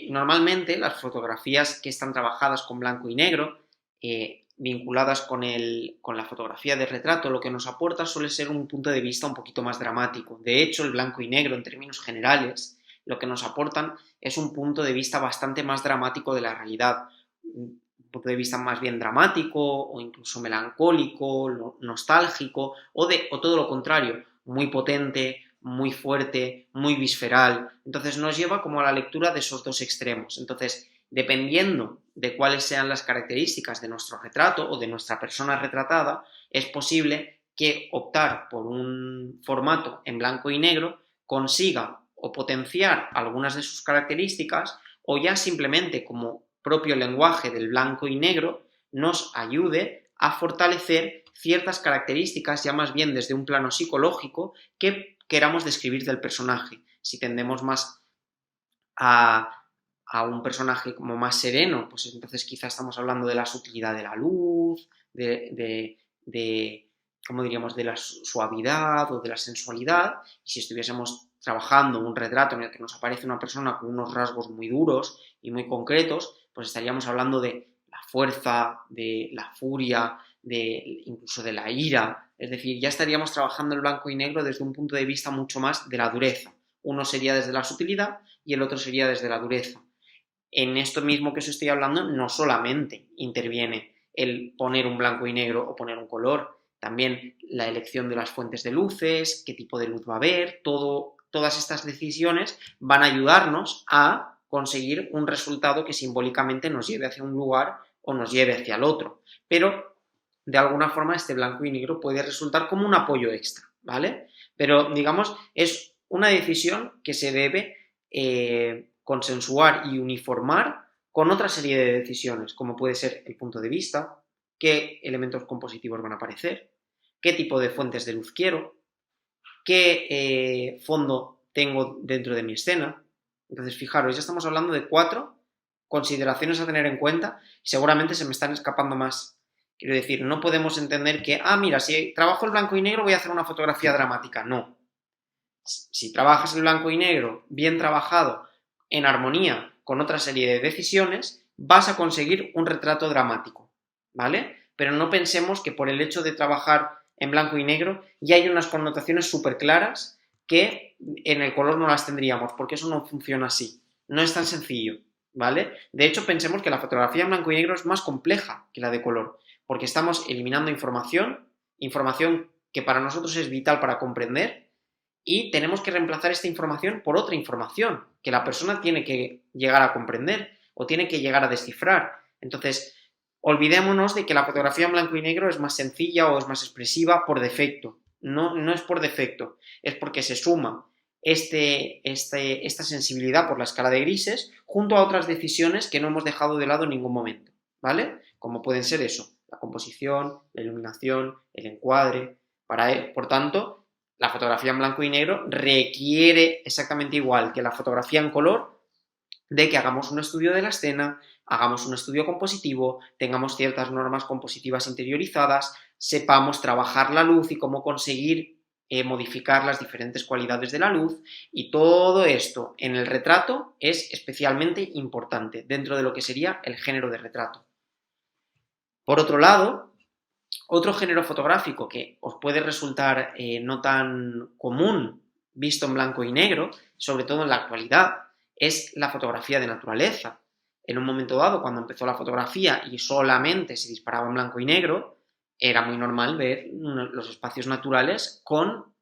A: Normalmente las fotografías que están trabajadas con blanco y negro, vinculadas con la fotografía de retrato, lo que nos aporta suele ser un punto de vista un poquito más dramático. De hecho, el blanco y negro, en términos generales, lo que nos aportan es un punto de vista bastante más dramático de la realidad. Un punto de vista más bien dramático o incluso melancólico, nostálgico o todo lo contrario, muy potente, muy fuerte, muy visceral. Entonces nos lleva como a la lectura de esos dos extremos. Entonces, dependiendo de cuáles sean las características de nuestro retrato o de nuestra persona retratada, es posible que optar por un formato en blanco y negro consiga o potenciar algunas de sus características o ya simplemente como propio lenguaje del blanco y negro nos ayude a fortalecer ciertas características ya más bien desde un plano psicológico que queramos describir del personaje. Si tendemos más a un personaje como más sereno, pues entonces quizás estamos hablando de la sutilidad de la luz, ¿cómo diríamos?, de la suavidad o de la sensualidad. Y si estuviésemos trabajando un retrato en el que nos aparece una persona con unos rasgos muy duros y muy concretos, pues estaríamos hablando de la fuerza, de la furia, incluso de la ira. Es decir, ya estaríamos trabajando el blanco y negro desde un punto de vista mucho más de la dureza. Uno sería desde la sutilidad y el otro sería desde la dureza. En esto mismo que os estoy hablando, no solamente interviene el poner un blanco y negro o poner un color, también la elección de las fuentes de luces, qué tipo de luz va a haber, todas estas decisiones van a ayudarnos a conseguir un resultado que simbólicamente nos lleve hacia un lugar o nos lleve hacia el otro. Pero, de alguna forma, este blanco y negro puede resultar como un apoyo extra, ¿vale? Pero, digamos, es una decisión que se debe consensuar y uniformar con otra serie de decisiones, como puede ser el punto de vista, qué elementos compositivos van a aparecer, qué tipo de fuentes de luz quiero, qué fondo tengo dentro de mi escena. Entonces, fijaros, ya estamos hablando de 4 consideraciones a tener en cuenta y seguramente se me están escapando más. Quiero decir, no podemos entender que, mira, si trabajo el blanco y negro voy a hacer una fotografía dramática. No. Si trabajas el blanco y negro bien trabajado, en armonía con otra serie de decisiones, vas a conseguir un retrato dramático, ¿vale? Pero no pensemos que por el hecho de trabajar en blanco y negro ya hay unas connotaciones súper claras que en el color no las tendríamos, porque eso no funciona así. No es tan sencillo, ¿vale? De hecho, pensemos que la fotografía en blanco y negro es más compleja que la de color, porque estamos eliminando información que para nosotros es vital para comprender, y tenemos que reemplazar esta información por otra información que la persona tiene que llegar a comprender o tiene que llegar a descifrar. Entonces, olvidémonos de que la fotografía en blanco y negro es más sencilla o es más expresiva por defecto. No es por defecto, es porque se suma esta sensibilidad por la escala de grises junto a otras decisiones que no hemos dejado de lado en ningún momento, ¿vale? Como pueden ser eso, la composición, la iluminación, el encuadre. Por tanto, la fotografía en blanco y negro requiere exactamente igual que la fotografía en color de que hagamos un estudio de la escena, hagamos un estudio compositivo, tengamos ciertas normas compositivas interiorizadas, sepamos trabajar la luz y cómo conseguir modificar las diferentes cualidades de la luz, y todo esto en el retrato es especialmente importante dentro de lo que sería el género de retrato. Por otro lado, otro género fotográfico que os puede resultar no tan común visto en blanco y negro, sobre todo en la actualidad, es la fotografía de naturaleza. En un momento dado, cuando empezó la fotografía y solamente se disparaba en blanco y negro, era muy normal ver los espacios naturales con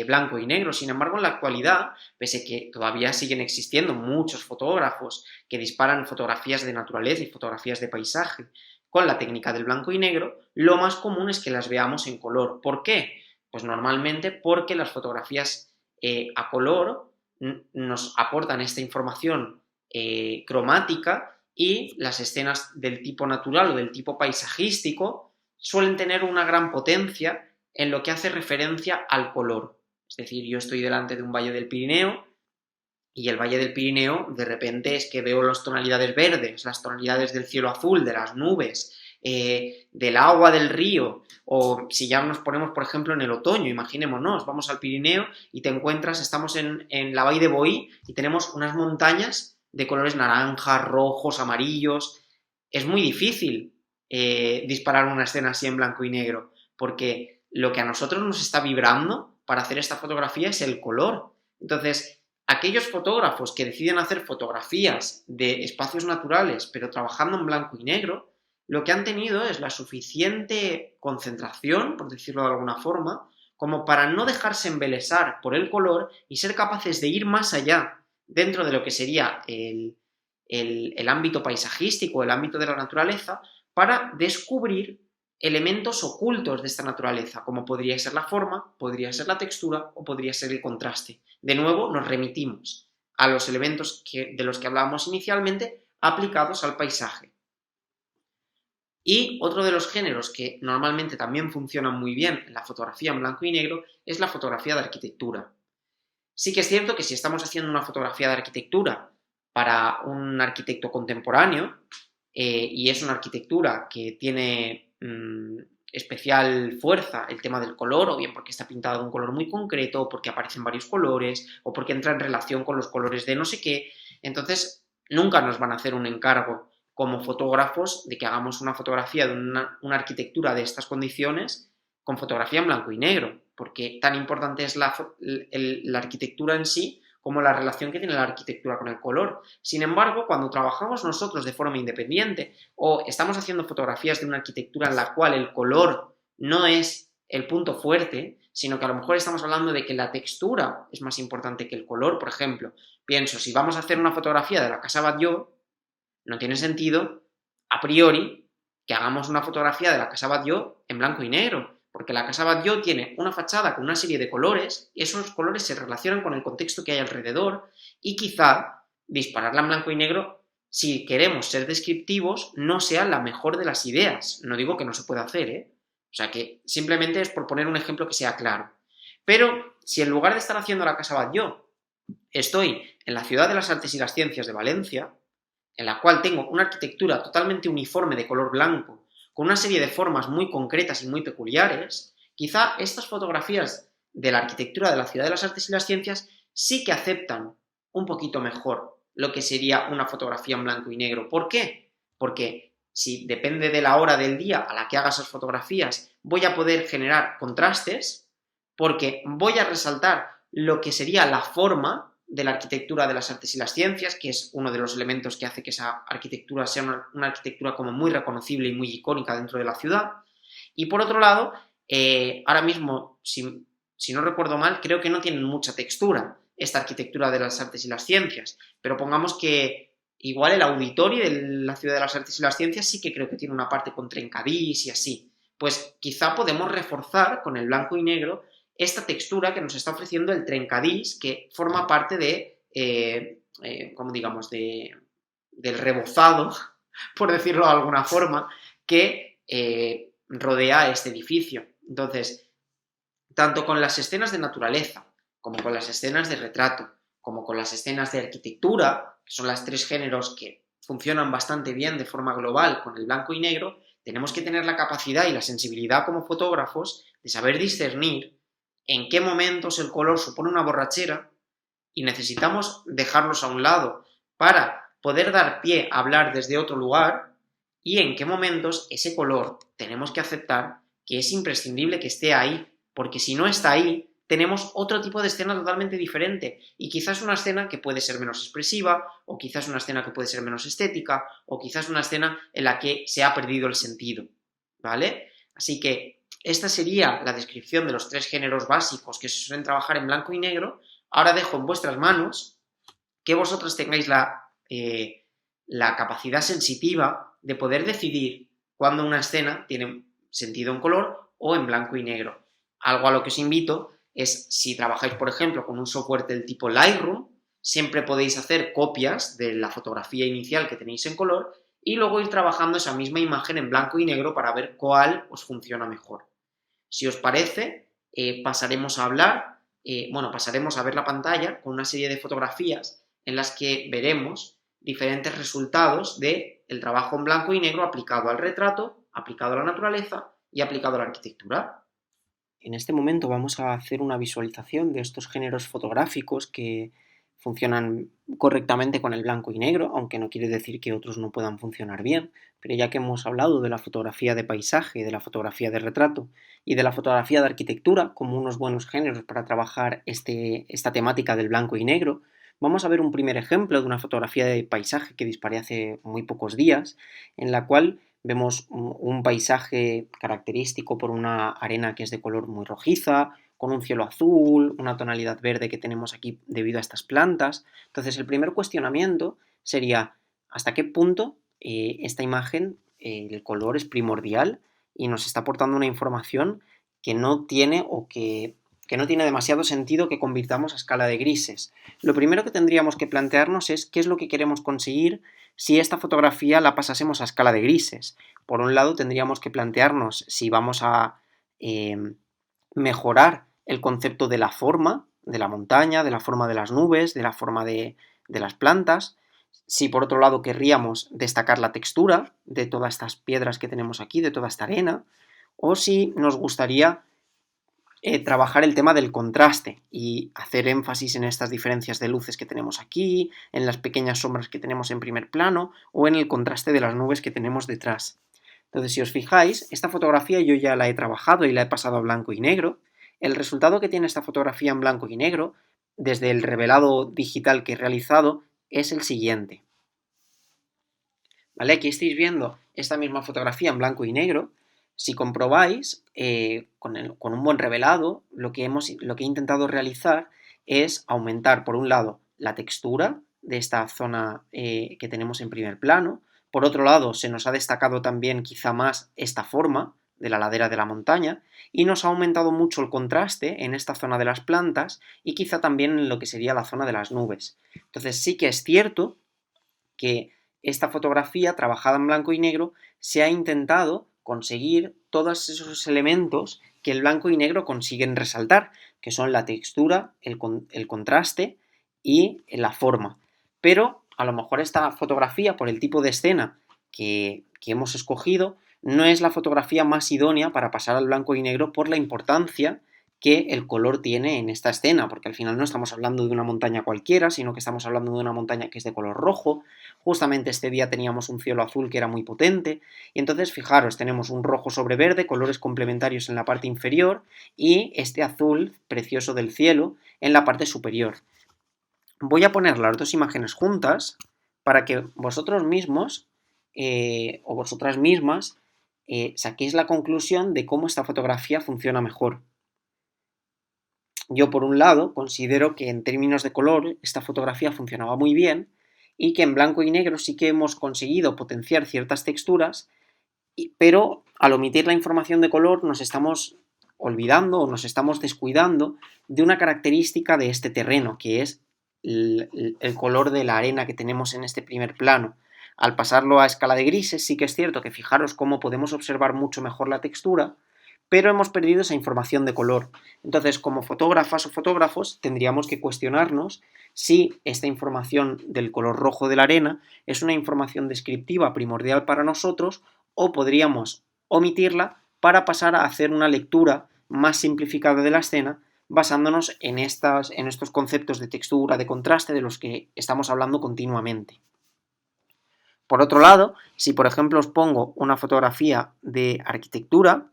A: blanco y negro. Sin embargo, en la actualidad, pese a que todavía siguen existiendo muchos fotógrafos que disparan fotografías de naturaleza y fotografías de paisaje con la técnica del blanco y negro, lo más común es que las veamos en color. ¿Por qué? Pues normalmente porque las fotografías a color nos aportan esta información cromática, y las escenas del tipo natural o del tipo paisajístico suelen tener una gran potencia en lo que hace referencia al color. Es decir, yo estoy delante de un valle del Pirineo y el valle del Pirineo de repente es que veo las tonalidades verdes, las tonalidades del cielo azul, de las nubes, del agua del río, o si ya nos ponemos, por ejemplo, en el otoño, imaginémonos, vamos al Pirineo y te encuentras, estamos en la Vall de Boí y tenemos unas montañas de colores naranjas, rojos, amarillos. Es muy difícil disparar una escena así en blanco y negro, porque lo que a nosotros nos está vibrando para hacer esta fotografía es el color. Entonces, aquellos fotógrafos que deciden hacer fotografías de espacios naturales, pero trabajando en blanco y negro, lo que han tenido es la suficiente concentración, por decirlo de alguna forma, como para no dejarse embelesar por el color y ser capaces de ir más allá dentro de lo que sería el ámbito paisajístico, el ámbito de la naturaleza, para descubrir elementos ocultos de esta naturaleza, como podría ser la forma, podría ser la textura o podría ser el contraste. De nuevo, nos remitimos a los elementos de los que hablábamos inicialmente aplicados al paisaje. Y otro de los géneros que normalmente también funcionan muy bien en la fotografía en blanco y negro es la fotografía de arquitectura. Sí que es cierto que si estamos haciendo una fotografía de arquitectura para un arquitecto contemporáneo, y es una arquitectura que tiene especial fuerza el tema del color, o bien porque está pintado de un color muy concreto, o porque aparecen varios colores, o porque entra en relación con los colores de no sé qué, entonces nunca nos van a hacer un encargo como fotógrafos de que hagamos una fotografía de una arquitectura de estas condiciones con fotografía en blanco y negro, porque tan importante es la arquitectura en sí como la relación que tiene la arquitectura con el color. Sin embargo, cuando trabajamos nosotros de forma independiente o estamos haciendo fotografías de una arquitectura en la cual el color no es el punto fuerte, sino que a lo mejor estamos hablando de que la textura es más importante que el color, por ejemplo, pienso, si vamos a hacer una fotografía de la Casa Batlló, no tiene sentido, a priori, que hagamos una fotografía de la Casa Batlló en blanco y negro, porque la Casa Batlló tiene una fachada con una serie de colores, y esos colores se relacionan con el contexto que hay alrededor, y quizá dispararla en blanco y negro, si queremos ser descriptivos, no sea la mejor de las ideas. No digo que no se pueda hacer, ¿eh? O sea que simplemente es por poner un ejemplo que sea claro. Pero si en lugar de estar haciendo la Casa Batlló, estoy en la Ciudad de las Artes y las Ciencias de Valencia, en la cual tengo una arquitectura totalmente uniforme de color blanco, con una serie de formas muy concretas y muy peculiares, quizá estas fotografías de la arquitectura de la Ciudad de las Artes y las Ciencias sí que aceptan un poquito mejor lo que sería una fotografía en blanco y negro. ¿Por qué? Porque si depende de la hora del día a la que haga esas fotografías, voy a poder generar contrastes, porque voy a resaltar lo que sería la forma de la arquitectura de las artes y las ciencias, que es uno de los elementos que hace que esa arquitectura sea una arquitectura como muy reconocible y muy icónica dentro de la ciudad. Y por otro lado, ahora mismo, si no recuerdo mal, creo que no tienen mucha textura esta arquitectura de las artes y las ciencias, pero pongamos que igual el auditorio de la Ciudad de las Artes y las Ciencias sí que creo que tiene una parte con trencadís y así. Pues quizá podemos reforzar con el blanco y negro esta textura que nos está ofreciendo el trencadís, que forma parte de, como digamos, del rebozado, por decirlo de alguna forma, que rodea este edificio. Entonces, tanto con las escenas de naturaleza, como con las escenas de retrato, como con las escenas de arquitectura, que son los tres géneros que funcionan bastante bien de forma global con el blanco y negro, tenemos que tener la capacidad y la sensibilidad como fotógrafos de saber discernir en qué momentos el color supone una borrachera y necesitamos dejarlos a un lado para poder dar pie a hablar desde otro lugar y en qué momentos ese color tenemos que aceptar que es imprescindible que esté ahí, porque si no está ahí, tenemos otro tipo de escena totalmente diferente y quizás una escena que puede ser menos expresiva o quizás una escena que puede ser menos estética o quizás una escena en la que se ha perdido el sentido, ¿vale? Así que esta sería la descripción de los tres géneros básicos que se suelen trabajar en blanco y negro. Ahora dejo en vuestras manos que vosotros tengáis la capacidad sensitiva de poder decidir cuándo una escena tiene sentido en color o en blanco y negro. Algo a lo que os invito es, si trabajáis, por ejemplo, con un software del tipo Lightroom, siempre podéis hacer copias de la fotografía inicial que tenéis en color y luego ir trabajando esa misma imagen en blanco y negro para ver cuál os funciona mejor. Si os parece, pasaremos a ver la pantalla con una serie de fotografías en las que veremos diferentes resultados del trabajo en blanco y negro aplicado al retrato, aplicado a la naturaleza y aplicado a la arquitectura. En este momento vamos a hacer una visualización de estos géneros fotográficos que funcionan correctamente con el blanco y negro, aunque no quiere decir que otros no puedan funcionar bien, pero ya que hemos hablado de la fotografía de paisaje, de la fotografía de retrato y de la fotografía de arquitectura como unos buenos géneros para trabajar esta temática del blanco y negro, vamos a ver un primer ejemplo de una fotografía de paisaje que disparé hace muy pocos días, en la cual vemos un paisaje característico por una arena que es de color muy rojiza, con un cielo azul, una tonalidad verde que tenemos aquí debido a estas plantas. Entonces, el primer cuestionamiento sería ¿hasta qué punto esta imagen, el color es primordial y nos está aportando una información que no tiene o que no tiene demasiado sentido que convirtamos a escala de grises? Lo primero que tendríamos que plantearnos es qué es lo que queremos conseguir si esta fotografía la pasásemos a escala de grises. Por un lado, tendríamos que plantearnos si vamos a mejorar el concepto de la forma de la montaña, de la forma de las nubes, de la forma de las plantas. Si por otro lado querríamos destacar la textura de todas estas piedras que tenemos aquí, de toda esta arena, o si nos gustaría trabajar el tema del contraste y hacer énfasis en estas diferencias de luces que tenemos aquí, en las pequeñas sombras que tenemos en primer plano o en el contraste de las nubes que tenemos detrás. Entonces, si os fijáis, esta fotografía yo ya la he trabajado y la he pasado a blanco y negro. El resultado que tiene esta fotografía en blanco y negro, desde el revelado digital que he realizado, es el siguiente. ¿Vale? Aquí estáis viendo esta misma fotografía en blanco y negro. Si comprobáis, con un buen revelado, lo que he intentado realizar es aumentar, por un lado, la textura de esta zona que tenemos en primer plano. Por otro lado, se nos ha destacado también quizá más esta forma de la ladera de la montaña y nos ha aumentado mucho el contraste en esta zona de las plantas y quizá también en lo que sería la zona de las nubes. Entonces sí que es cierto que esta fotografía trabajada en blanco y negro se ha intentado conseguir todos esos elementos que el blanco y negro consiguen resaltar, que son la textura, el contraste y la forma. Pero a lo mejor esta fotografía, por el tipo de escena que hemos escogido, no es la fotografía más idónea para pasar al blanco y negro por la importancia que el color tiene en esta escena, porque al final no estamos hablando de una montaña cualquiera, sino que estamos hablando de una montaña que es de color rojo. Justamente este día teníamos un cielo azul que era muy potente, y entonces fijaros, tenemos un rojo sobre verde, colores complementarios en la parte inferior, y este azul precioso del cielo en la parte superior. Voy a poner las dos imágenes juntas para que vosotros mismos o vosotras mismas saquéis la conclusión de cómo esta fotografía funciona mejor. Yo, por un lado, considero que en términos de color esta fotografía funcionaba muy bien y que en blanco y negro sí que hemos conseguido potenciar ciertas texturas, pero al omitir la información de color nos estamos olvidando o nos estamos descuidando de una característica de este terreno, que es el color de la arena que tenemos en este primer plano. Al pasarlo a escala de grises, sí que es cierto que fijaros cómo podemos observar mucho mejor la textura, pero hemos perdido esa información de color. Entonces, como fotógrafas o fotógrafos, tendríamos que cuestionarnos si esta información del color rojo de la arena es una información descriptiva primordial para nosotros o podríamos omitirla para pasar a hacer una lectura más simplificada de la escena basándonos en estos conceptos de textura, de contraste de los que estamos hablando continuamente. Por otro lado, si por ejemplo os pongo una fotografía de arquitectura,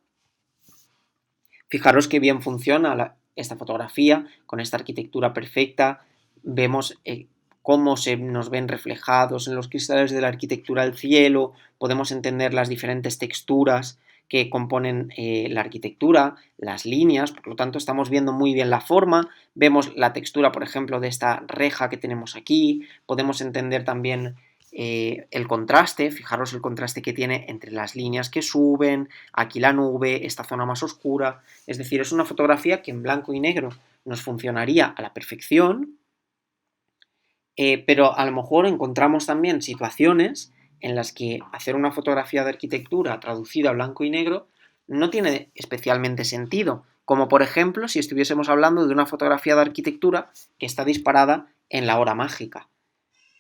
A: fijaros qué bien funciona esta fotografía con esta arquitectura perfecta. Vemos cómo se nos ven reflejados en los cristales de la arquitectura el cielo, podemos entender las diferentes texturas que componen la arquitectura, las líneas, por lo tanto estamos viendo muy bien la forma, vemos la textura, por ejemplo, de esta reja que tenemos aquí, podemos entender también el contraste, fijaros el contraste que tiene entre las líneas que suben, aquí la nube, esta zona más oscura, es decir, es una fotografía que en blanco y negro nos funcionaría a la perfección, pero a lo mejor encontramos también situaciones en las que hacer una fotografía de arquitectura traducida a blanco y negro no tiene especialmente sentido, como por ejemplo si estuviésemos hablando de una fotografía de arquitectura que está disparada en la hora mágica.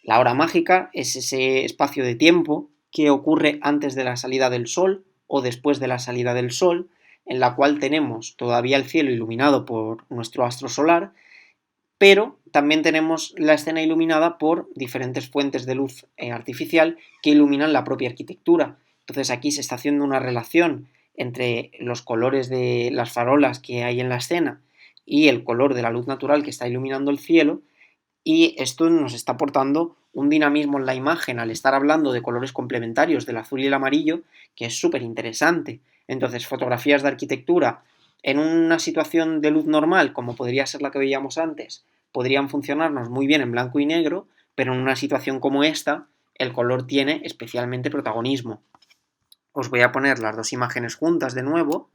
A: La hora mágica es ese espacio de tiempo que ocurre antes de la salida del sol o después de la salida del sol, en la cual tenemos todavía el cielo iluminado por nuestro astro solar, pero también tenemos la escena iluminada por diferentes fuentes de luz artificial que iluminan la propia arquitectura. Entonces aquí se está haciendo una relación entre los colores de las farolas que hay en la escena y el color de la luz natural que está iluminando el cielo, y esto nos está aportando un dinamismo en la imagen al estar hablando de colores complementarios del azul y el amarillo que es súper interesante. Entonces, fotografías de arquitectura en una situación de luz normal, como podría ser la que veíamos antes, podrían funcionarnos muy bien en blanco y negro, pero en una situación como esta, el color tiene especialmente protagonismo. Os voy a poner las dos imágenes juntas de nuevo,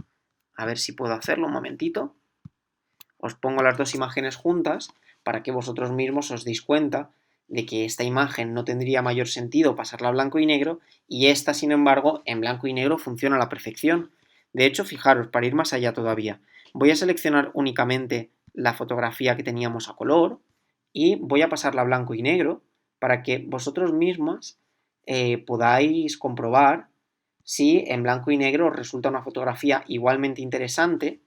A: a ver si puedo hacerlo un momentito. Os pongo las dos imágenes juntas para que vosotros mismos os deis cuenta de que esta imagen no tendría mayor sentido pasarla a blanco y negro y esta, sin embargo, en blanco y negro funciona a la perfección. De hecho, fijaros, para ir más allá todavía, voy a seleccionar únicamente la fotografía que teníamos a color y voy a pasarla a blanco y negro para que vosotros mismos podáis comprobar si en blanco y negro os resulta una fotografía igualmente interesante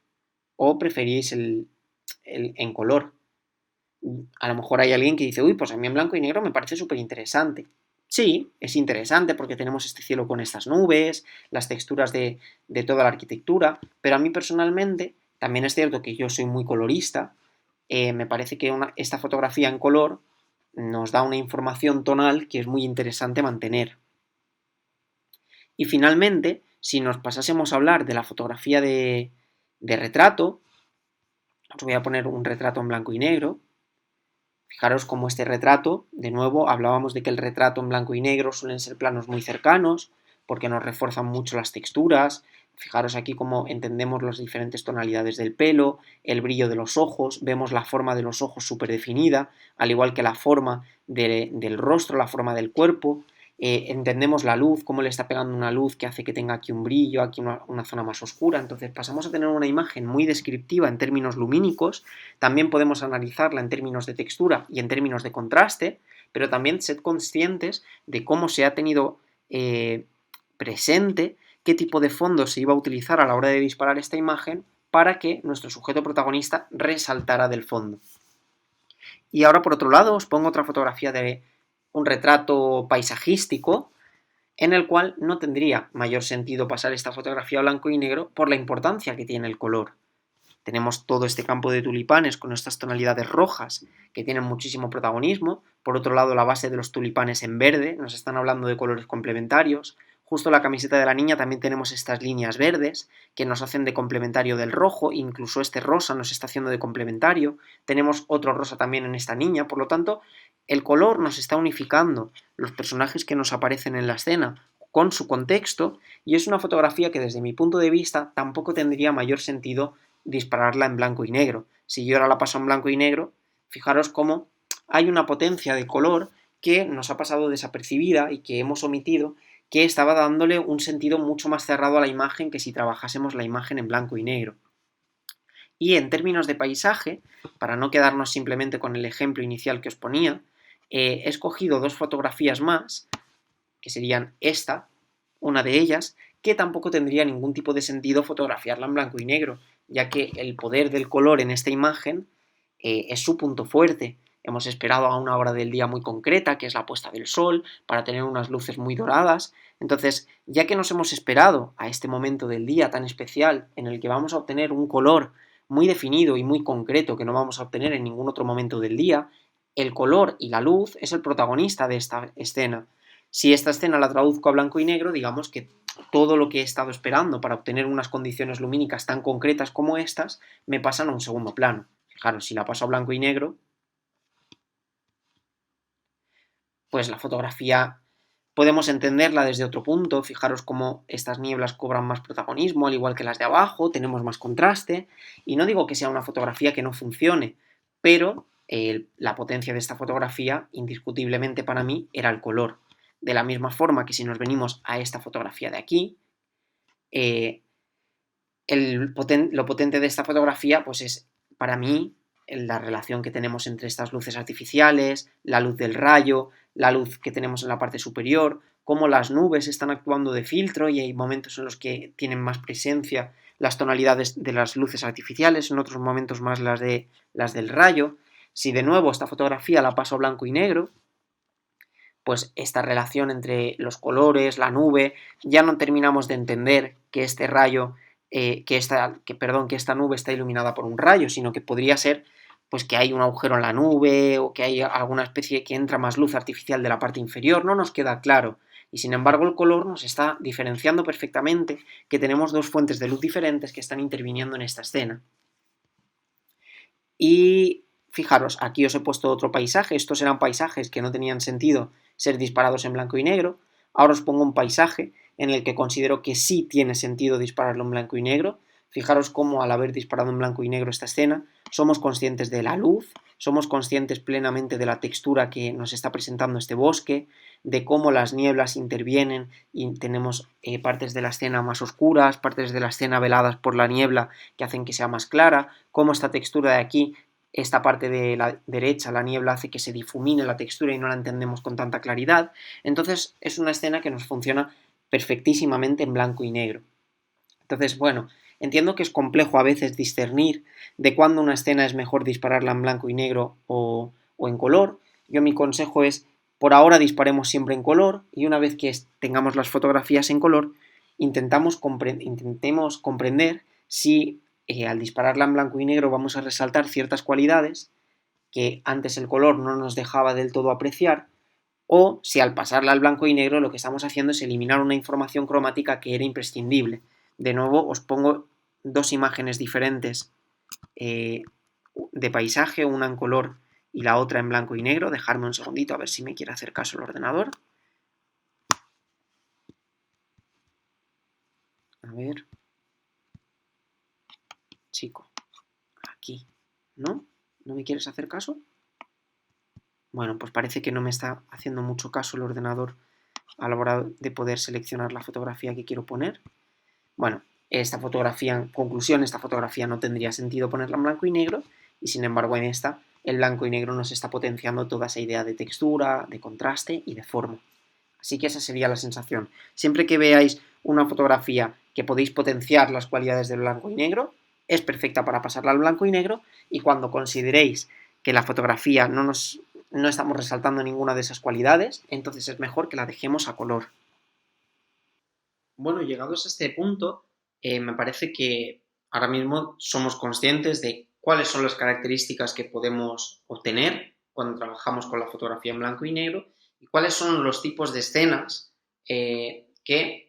A: o preferís en color. A lo mejor hay alguien que dice, uy, pues a mí en blanco y negro me parece súper interesante. Sí, es interesante porque tenemos este cielo con estas nubes, las texturas de toda la arquitectura, pero a mí personalmente, también es cierto que yo soy muy colorista, me parece que esta fotografía en color nos da una información tonal que es muy interesante mantener. Y finalmente, si nos pasásemos a hablar de la fotografía de retrato, os voy a poner un retrato en blanco y negro. Fijaros cómo este retrato, de nuevo, hablábamos de que el retrato en blanco y negro suelen ser planos muy cercanos, porque nos refuerzan mucho las texturas. Fijaros aquí cómo entendemos las diferentes tonalidades del pelo, el brillo de los ojos, vemos la forma de los ojos súper definida, al igual que la forma del rostro, la forma del cuerpo. Entendemos la luz, cómo le está pegando una luz que hace que tenga aquí un brillo, aquí una zona más oscura. Entonces pasamos a tener una imagen muy descriptiva en términos lumínicos. También podemos analizarla en términos de textura y en términos de contraste, pero también ser conscientes de cómo se ha tenido presente, qué tipo de fondo se iba a utilizar a la hora de disparar esta imagen para que nuestro sujeto protagonista resaltara del fondo. Y ahora por otro lado os pongo otra fotografía de un retrato paisajístico en el cual no tendría mayor sentido pasar esta fotografía a blanco y negro por la importancia que tiene el color. Tenemos todo este campo de tulipanes con estas tonalidades rojas que tienen muchísimo protagonismo. Por otro lado, la base de los tulipanes en verde, nos están hablando de colores complementarios. Justo la camiseta de la niña también tenemos estas líneas verdes que nos hacen de complementario del rojo, incluso este rosa nos está haciendo de complementario. Tenemos otro rosa también en esta niña, por lo tanto, el color nos está unificando los personajes que nos aparecen en la escena con su contexto y es una fotografía que desde mi punto de vista tampoco tendría mayor sentido dispararla en blanco y negro. Si yo ahora la paso en blanco y negro, fijaros cómo hay una potencia de color que nos ha pasado desapercibida y que hemos omitido, que estaba dándole un sentido mucho más cerrado a la imagen que si trabajásemos la imagen en blanco y negro. Y en términos de paisaje, para no quedarnos simplemente con el ejemplo inicial que os ponía, he escogido dos fotografías más, que serían esta, una de ellas, que tampoco tendría ningún tipo de sentido fotografiarla en blanco y negro, ya que el poder del color en esta imagen es su punto fuerte. Hemos esperado a una hora del día muy concreta, que es la puesta del sol, para tener unas luces muy doradas. Entonces, ya que nos hemos esperado a este momento del día tan especial, en el que vamos a obtener un color muy definido y muy concreto que no vamos a obtener en ningún otro momento del día, el color y la luz es el protagonista de esta escena. Si esta escena la traduzco a blanco y negro, digamos que todo lo que he estado esperando para obtener unas condiciones lumínicas tan concretas como estas, me pasan a un segundo plano. Fijaros, si la paso a blanco y negro, pues la fotografía podemos entenderla desde otro punto. Fijaros cómo estas nieblas cobran más protagonismo, al igual que las de abajo, tenemos más contraste. Y no digo que sea una fotografía que no funcione, pero la potencia de esta fotografía, indiscutiblemente para mí, era el color. De la misma forma que si nos venimos a esta fotografía de aquí, eh, lo potente de esta fotografía pues es para mí la relación que tenemos entre estas luces artificiales, la luz del rayo, la luz que tenemos en la parte superior, cómo las nubes están actuando de filtro y hay momentos en los que tienen más presencia las tonalidades de las luces artificiales, en otros momentos más las del rayo. Si de nuevo esta fotografía la paso a blanco y negro, pues esta relación entre los colores, la nube, ya no terminamos de entender que este rayo, que esta nube está iluminada por un rayo, sino que podría ser pues que hay un agujero en la nube o que hay alguna especie que entra más luz artificial de la parte inferior, no nos queda claro. Y sin embargo el color nos está diferenciando perfectamente que tenemos dos fuentes de luz diferentes que están interviniendo en esta escena. Y fijaros, aquí os he puesto otro paisaje, estos eran paisajes que no tenían sentido ser disparados en blanco y negro, ahora os pongo un paisaje en el que considero que sí tiene sentido dispararlo en blanco y negro. Fijaros cómo al haber disparado en blanco y negro esta escena, somos conscientes de la luz, somos conscientes plenamente de la textura que nos está presentando este bosque, de cómo las nieblas intervienen y tenemos partes de la escena más oscuras, partes de la escena veladas por la niebla que hacen que sea más clara, cómo esta textura de aquí, esta parte de la derecha, la niebla hace que se difumine la textura y no la entendemos con tanta claridad. Entonces es una escena que nos funciona perfectísimamente en blanco y negro. Entonces, bueno, entiendo que es complejo a veces discernir de cuándo una escena es mejor dispararla en blanco y negro o en color. Yo mi consejo es, por ahora disparemos siempre en color y una vez que tengamos las fotografías en color, intentemos comprender si al dispararla en blanco y negro vamos a resaltar ciertas cualidades que antes el color no nos dejaba del todo apreciar, o si al pasarla al blanco y negro lo que estamos haciendo es eliminar una información cromática que era imprescindible. De nuevo os pongo dos imágenes diferentes de paisaje, una en color y la otra en blanco y negro. Dejarme un segundito a ver si me quiere hacer caso el ordenador. A ver. Chico, aquí, ¿no? ¿No me quieres hacer caso? Bueno, pues parece que no me está haciendo mucho caso el ordenador a la hora de poder seleccionar la fotografía que quiero poner. Bueno, esta fotografía, en conclusión, esta fotografía no tendría sentido ponerla en blanco y negro y sin embargo en esta el blanco y negro nos está potenciando toda esa idea de textura, de contraste y de forma. Así que esa sería la sensación. Siempre que veáis una fotografía que podéis potenciar las cualidades del blanco y negro, es perfecta para pasarla al blanco y negro y cuando consideréis que la fotografía no estamos resaltando ninguna de esas cualidades, entonces es mejor que la dejemos a color. Bueno, llegados a este punto, me parece que ahora mismo somos conscientes de cuáles son las características que podemos obtener cuando trabajamos con la fotografía en blanco y negro y cuáles son los tipos de escenas que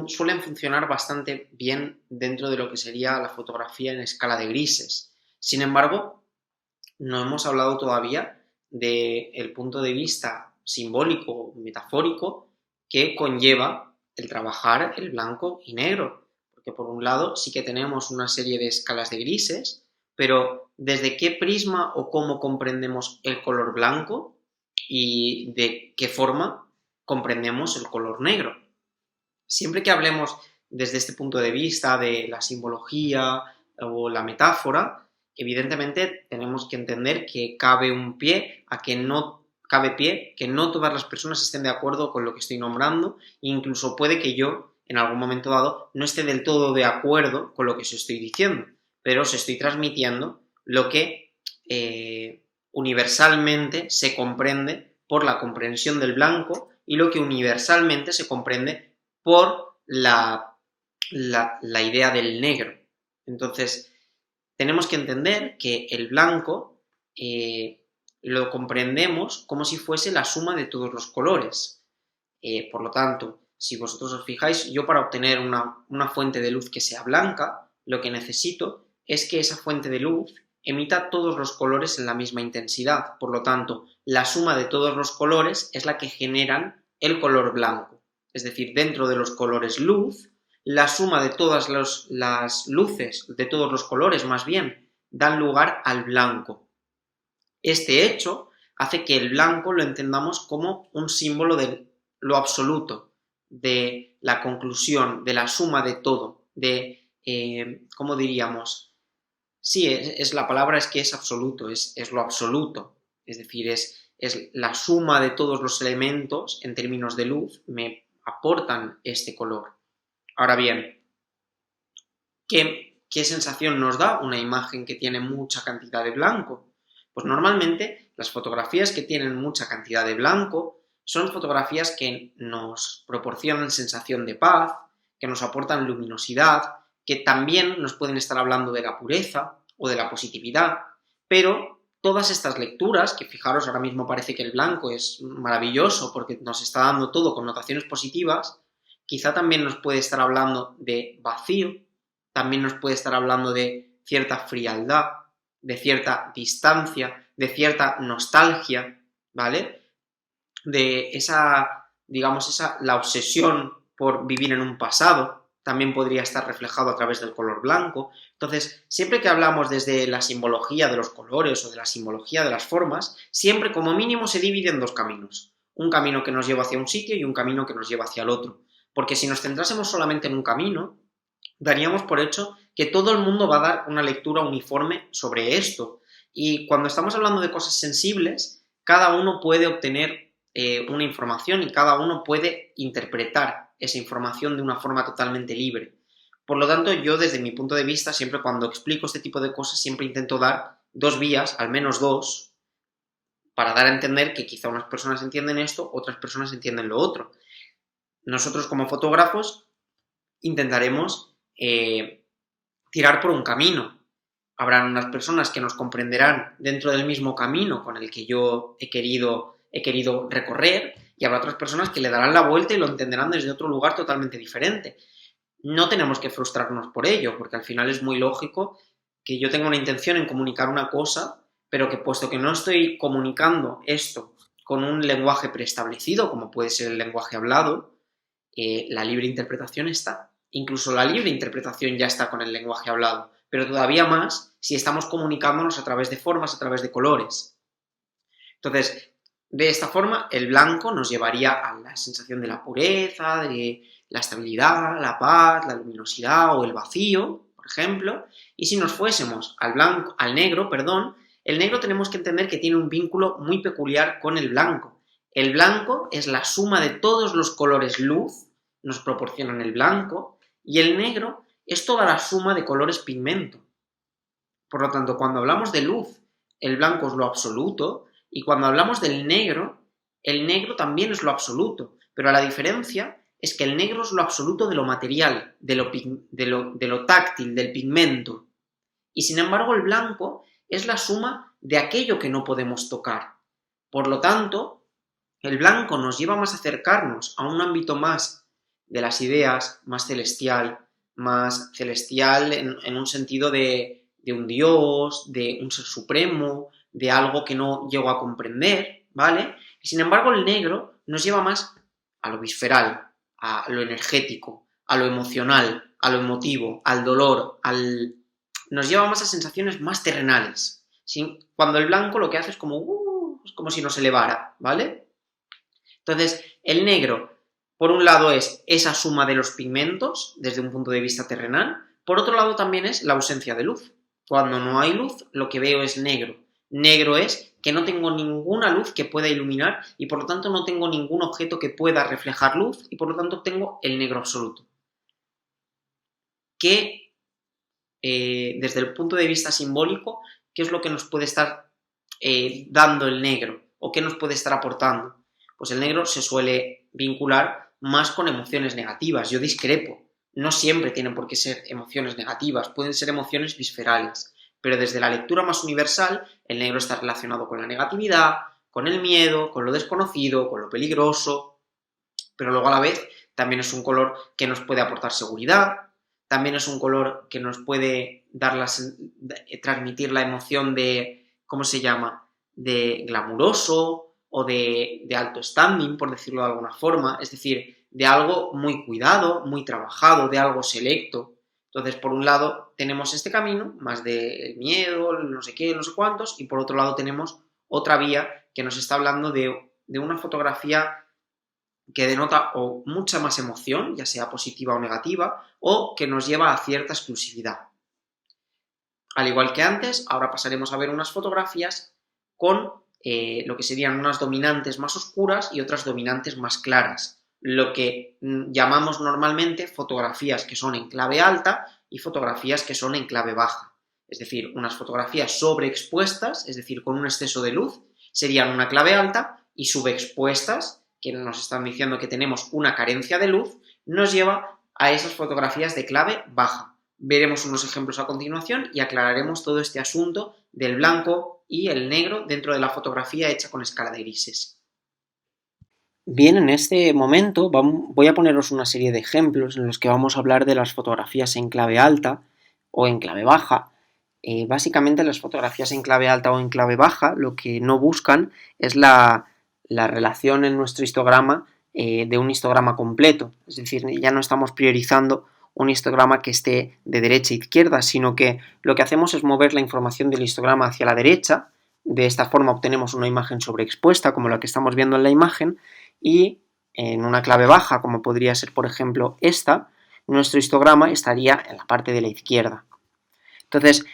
A: suelen funcionar bastante bien dentro de lo que sería la fotografía en escala de grises. Sin embargo, no hemos hablado todavía del punto de vista simbólico, metafórico, que conlleva el trabajar el blanco y negro. Porque por un lado sí que tenemos una serie de escalas de grises, pero ¿desde qué prisma o cómo comprendemos el color blanco y de qué forma comprendemos el color negro? Siempre que hablemos desde este punto de vista de la simbología o la metáfora, evidentemente tenemos que entender que cabe pie que no todas las personas estén de acuerdo con lo que estoy nombrando, e incluso puede que yo, en algún momento dado, no esté del todo de acuerdo con lo que os estoy diciendo, pero os estoy transmitiendo lo que universalmente se comprende por la comprensión del blanco y lo que universalmente se comprende por la idea del negro. Entonces, tenemos que entender que el blanco lo comprendemos como si fuese la suma de todos los colores. Por lo tanto, si vosotros os fijáis, yo para obtener una fuente de luz que sea blanca, lo que necesito es que esa fuente de luz emita todos los colores en la misma intensidad. Por lo tanto, la suma de todos los colores es la que generan el color blanco. Es decir, dentro de los colores luz, la suma de todas las luces, de todos los colores más bien, dan lugar al blanco. Este hecho hace que el blanco lo entendamos como un símbolo de lo absoluto, de la conclusión, de la suma de todo, de, ¿cómo diríamos? Sí, la palabra es que es absoluto, es lo absoluto, es decir, es la suma de todos los elementos en términos de luz me aportan este color. Ahora bien, ¿qué sensación nos da una imagen que tiene mucha cantidad de blanco? Pues normalmente las fotografías que tienen mucha cantidad de blanco son fotografías que nos proporcionan sensación de paz, que nos aportan luminosidad, que también nos pueden estar hablando de la pureza o de la positividad, pero todas estas lecturas, que fijaros ahora mismo parece que el blanco es maravilloso porque nos está dando todo connotaciones positivas, quizá también nos puede estar hablando de vacío, también nos puede estar hablando de cierta frialdad, de cierta distancia, de cierta nostalgia, ¿vale? De la obsesión por vivir en un pasado, también podría estar reflejado a través del color blanco. Entonces, siempre que hablamos desde la simbología de los colores o de la simbología de las formas, siempre como mínimo se divide en dos caminos. Un camino que nos lleva hacia un sitio y un camino que nos lleva hacia el otro. Porque si nos centrásemos solamente en un camino, daríamos por hecho que todo el mundo va a dar una lectura uniforme sobre esto. Y cuando estamos hablando de cosas sensibles, cada uno puede obtener una información y cada uno puede interpretar esa información de una forma totalmente libre. Por lo tanto, yo desde mi punto de vista, siempre cuando explico este tipo de cosas, siempre intento dar dos vías, al menos dos, para dar a entender que quizá unas personas entienden esto, otras personas entienden lo otro. Nosotros como fotógrafos intentaremos tirar por un camino. Habrán unas personas que nos comprenderán dentro del mismo camino con el que yo he querido recorrer, y habrá otras personas que le darán la vuelta y lo entenderán desde otro lugar totalmente diferente. No tenemos que frustrarnos por ello, porque al final es muy lógico que yo tenga una intención en comunicar una cosa, pero que puesto que no estoy comunicando esto con un lenguaje preestablecido, como puede ser el lenguaje hablado, la libre interpretación está. Incluso la libre interpretación ya está con el lenguaje hablado, pero todavía más si estamos comunicándonos a través de formas, a través de colores. Entonces, de esta forma, el blanco nos llevaría a la sensación de la pureza, de la estabilidad, la paz, la luminosidad o el vacío, por ejemplo. Y si nos fuésemos al negro, el negro tenemos que entender que tiene un vínculo muy peculiar con el blanco. El blanco es la suma de todos los colores luz, nos proporcionan el blanco, y el negro es toda la suma de colores pigmento. Por lo tanto, cuando hablamos de luz, el blanco es lo absoluto, y cuando hablamos del negro, el negro también es lo absoluto, pero la diferencia es que el negro es lo absoluto de lo material, de lo táctil, del pigmento, y sin embargo el blanco es la suma de aquello que no podemos tocar. Por lo tanto, el blanco nos lleva más a acercarnos a un ámbito más de las ideas, más celestial en un sentido de un Dios, de un ser supremo, de algo que no llego a comprender, ¿vale? Y sin embargo el negro nos lleva más a lo visceral, a lo energético, a lo emocional, a lo emotivo, al dolor, nos lleva más a sensaciones más terrenales. ¿Sí? Cuando el blanco lo que hace es como si nos elevara, ¿vale? Entonces, el negro, por un lado, es esa suma de los pigmentos, desde un punto de vista terrenal, por otro lado también es la ausencia de luz. Cuando no hay luz, lo que veo es negro. Negro es que no tengo ninguna luz que pueda iluminar y por lo tanto no tengo ningún objeto que pueda reflejar luz y por lo tanto tengo el negro absoluto. Que desde el punto de vista simbólico, ¿qué es lo que nos puede estar dando el negro? ¿O qué nos puede estar aportando? Pues el negro se suele vincular más con emociones negativas. Yo discrepo. No siempre tienen por qué ser emociones negativas, pueden ser emociones viscerales. Pero desde la lectura más universal, el negro está relacionado con la negatividad, con el miedo, con lo desconocido, con lo peligroso, pero luego a la vez también es un color que nos puede aportar seguridad, también es un color que nos puede transmitir la emoción de, ¿cómo se llama?, de glamuroso o de alto standing, por decirlo de alguna forma, es decir, de algo muy cuidado, muy trabajado, de algo selecto. Entonces, por un lado tenemos este camino, más del miedo, no sé qué, no sé cuántos, y por otro lado tenemos otra vía que nos está hablando de una fotografía que denota o mucha más emoción, ya sea positiva o negativa, o que nos lleva a cierta exclusividad. Al igual que antes, ahora pasaremos a ver unas fotografías con lo que serían unas dominantes más oscuras y otras dominantes más claras, lo que llamamos normalmente fotografías que son en clave alta y fotografías que son en clave baja. Es decir, unas fotografías sobreexpuestas, es decir, con un exceso de luz, serían una clave alta, y subexpuestas, que nos están diciendo que tenemos una carencia de luz, nos lleva a esas fotografías de clave baja. Veremos unos ejemplos a continuación y aclararemos todo este asunto del blanco y el negro dentro de la fotografía hecha con escala de grises. Bien, en este momento voy a poneros una serie de ejemplos en los que vamos a hablar de las fotografías en clave alta o en clave baja. Básicamente las fotografías en clave alta o en clave baja lo que no buscan es la relación en nuestro histograma de un histograma completo. Es decir, ya no estamos priorizando un histograma que esté de derecha a izquierda, sino que lo que hacemos es mover la información del histograma hacia la derecha. De esta forma obtenemos una imagen sobreexpuesta, como la que estamos viendo en la imagen, y en una clave baja, como podría ser, por ejemplo, esta, nuestro histograma estaría en la parte de la izquierda. Entonces,